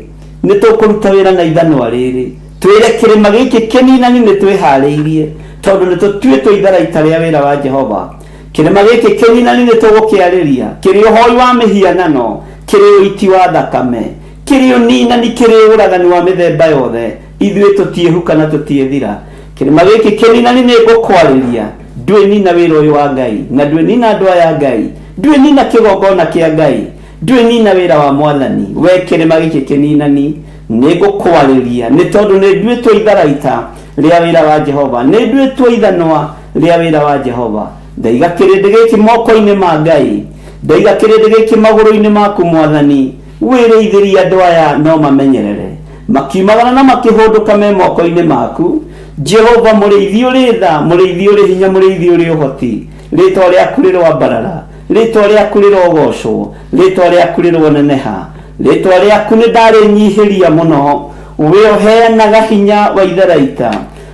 nĩtũkũruta wĩra na ithanwa rĩrĩ. Twĩre kĩrĩma gĩkĩ kĩninani nĩtwĩharĩirie, tondũ nĩtũtuĩtwo itharaita rĩa wĩra wa Jehova. Kĩrĩma gĩkĩ kĩninani nĩtũgũkĩarĩria, kĩrĩ ũhoi wa mĩhianano, kĩrĩ ũiti wa thakame, kĩrĩ ũninani, kĩrĩ ũragani wa mĩthemba yothe. Ithuĩ tũtiĩhuka na tũtiethira. Kĩrĩma gĩkĩ kĩninani nĩngũkwarĩria, ndũĩ nina wĩra ũyũ wa Ngai, na ndũĩ nina andũ aya Ngai, ndũĩ nina kĩgongona kĩa Ngai, ndũĩ nina wĩra wa Mwathani. We kĩrĩma gĩkĩ kĩninani nĩngũkwarĩria, nĩ tondũ nĩnduĩtwo itharaita rĩa wĩra wa Jehova, nĩnduĩtwo ithanwa rĩa wĩra wa Jehova. Ndaiga kĩrĩndĩ gĩkĩ moko-inĩ ma Ngai, ndaiga kĩrĩndĩ gĩkĩ magũrũ-inĩ maku Mwathani. Wĩrĩithĩrie andũ aya no mamenyerere, makiumagara na makĩhũndũka me moko-inĩ maku. Jehova mũrĩithi ũrĩ tha, mũrĩithi ũrĩ hinya, mũrĩithi ũrĩ ũhoti. Rĩtwa rĩaku rĩrwambarara, rĩtwa rĩaku rĩrogocwo, rĩtwa rĩaku rĩrwoneneha, rĩtwa rĩaku nĩndarĩnyihĩria mũno. We ũheanaga hinya wa itharaita,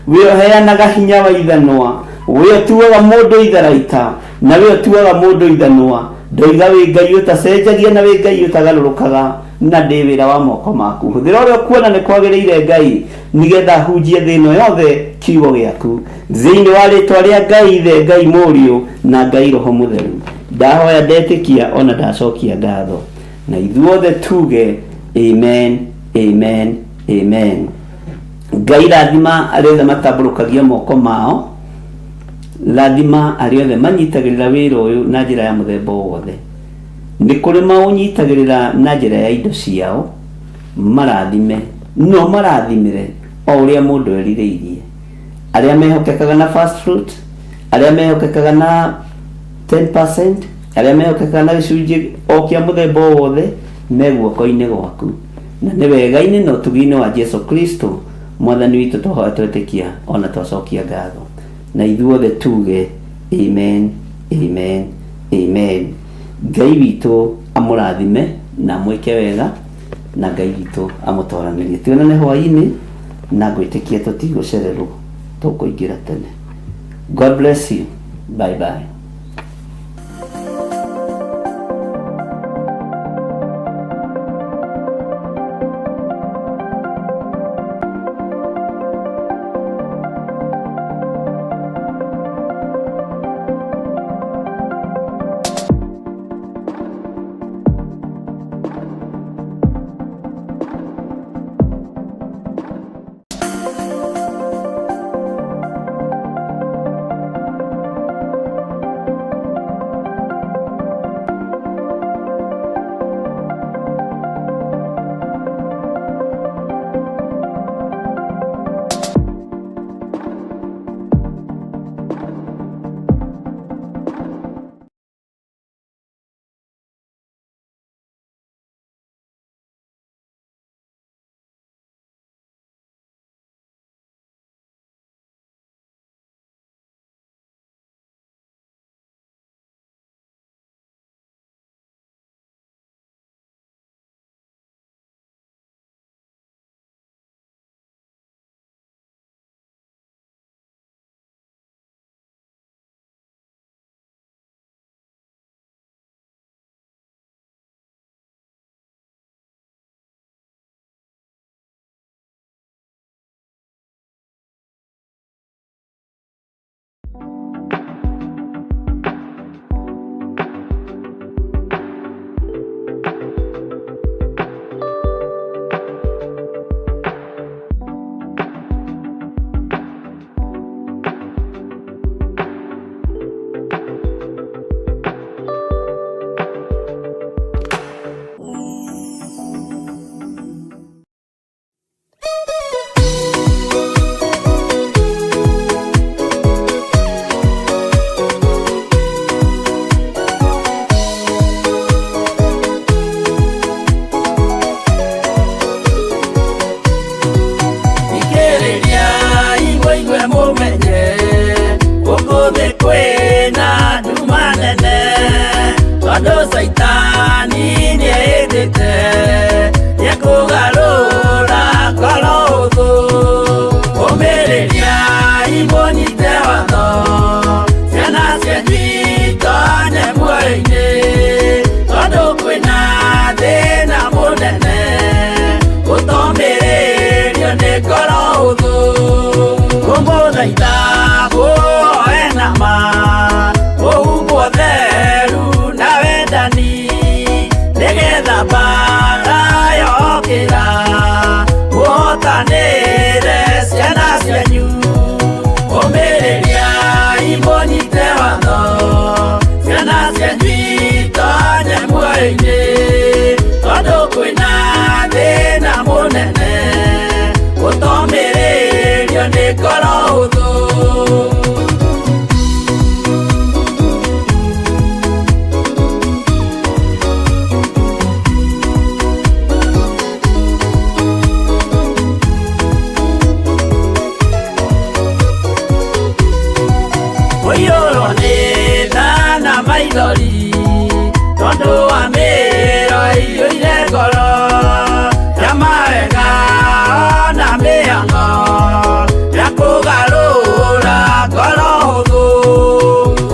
we ũheanaga hinya wa ithanwa, we ũtuaga mũndũ itharaita, na we ũtuaga mũndũ ithanwa. ndoiga wĩ Ngai ũtacenjagia na wĩ Ngai ũtagarũrũkaga na ndĩ wĩra wa moko maku. Hũthĩra ũrĩa kuona nĩ kwagĩrĩire Ngai nĩgetha hunjie thĩ ĩno yothe kiugo gĩaku thĩinĩ wa rĩtwa rĩa Ngai Ithe, Ngai Mũriũ na Ngai Roho Mũtheru. Ndahoya ndetĩkia ona ndacokia ngatho, na ithuothe tuge amen, amen, amen. Ngai rathima arĩa othe matambũrũkagia moko mao, rathima arĩa othe manyitagĩrĩra wĩra ũyũ na njĩra ya mũthemba wothe. Nĩ kũrĩ maũnyitagĩrĩra na njĩra ya indo ciao, marathime no marathimĩre o ũrĩa mũndũ erirĩirie. Arĩa mehokekaga na first fruit, arĩa mehokekaga na 10%, arĩa mehokekaga na gĩcunjĩ o kĩa mũthemba wothe me guoko-inĩ gwaku, na nĩ wega-inĩ na ũtugi-inĩ wa Jesu Kristo Mwathani witũ tũhoya twetĩkia ona twacokia ngatho, na ithuothe tuge amen, amen, amen. Ngai witũ amũrathime na mwĩke wega, na Ngai witũ amũtoranĩrie. Tuonane hwaĩ-inĩ, na ngwĩtĩkia tũtigũcererwo, tũkũingĩra tene. God bless you. Bye bye.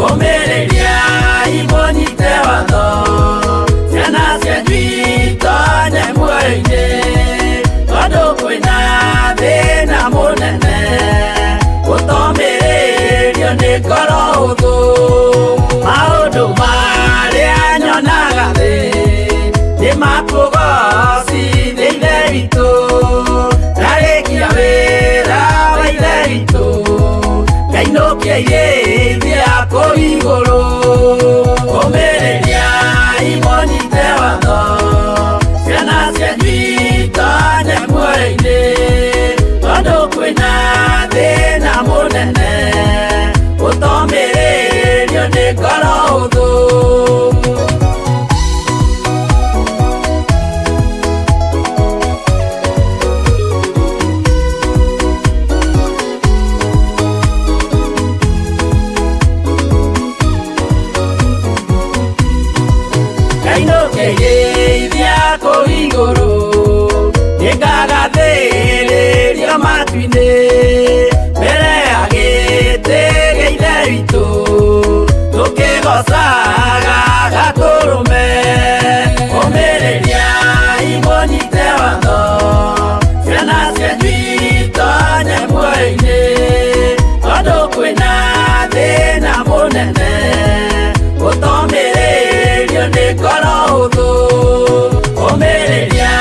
Umĩrĩria ibonyite watho ngoro huthu maundu maria nyonaga thi ni makugocithia ithe witũ ndarĩkia wĩra wa ithe witũ ngainũkia irĩithia kũu igũrũ ũmĩrĩria imũnyite watho ciana cianyu itonye muoyo-inĩ tondũ kwĩna thĩna mũnene ũtomĩrĩrio nĩ ngoro hũthũ ngainũkĩirĩithia kũu igũrũ nĩngagathĩrĩrio matu-inĩ mbere ya gĩtĩ gĩa ithe witũ tũkĩgocaga gatũrũme ũmĩrĩria imũnyite watho ciana cianyu itonye muoyo-inĩ tondũ kwĩna thĩna mũnene ũtomĩrĩrio nĩ ngoro hũthũ ũmĩrĩria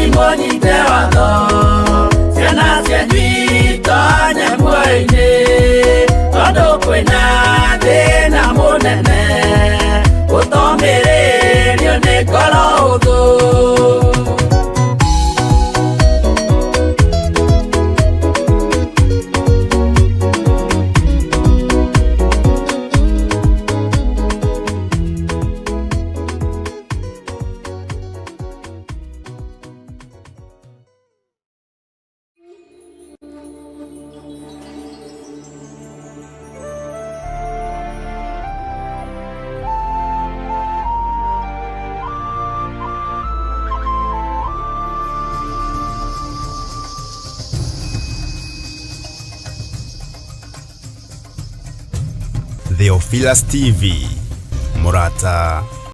imũnyite watho ciana cianyu itonye muoyo-inĩ tondũ kwĩna thĩna mũnene ũtomĩrĩrio nĩ ngoro hũthũ. Theophilus TV, Murata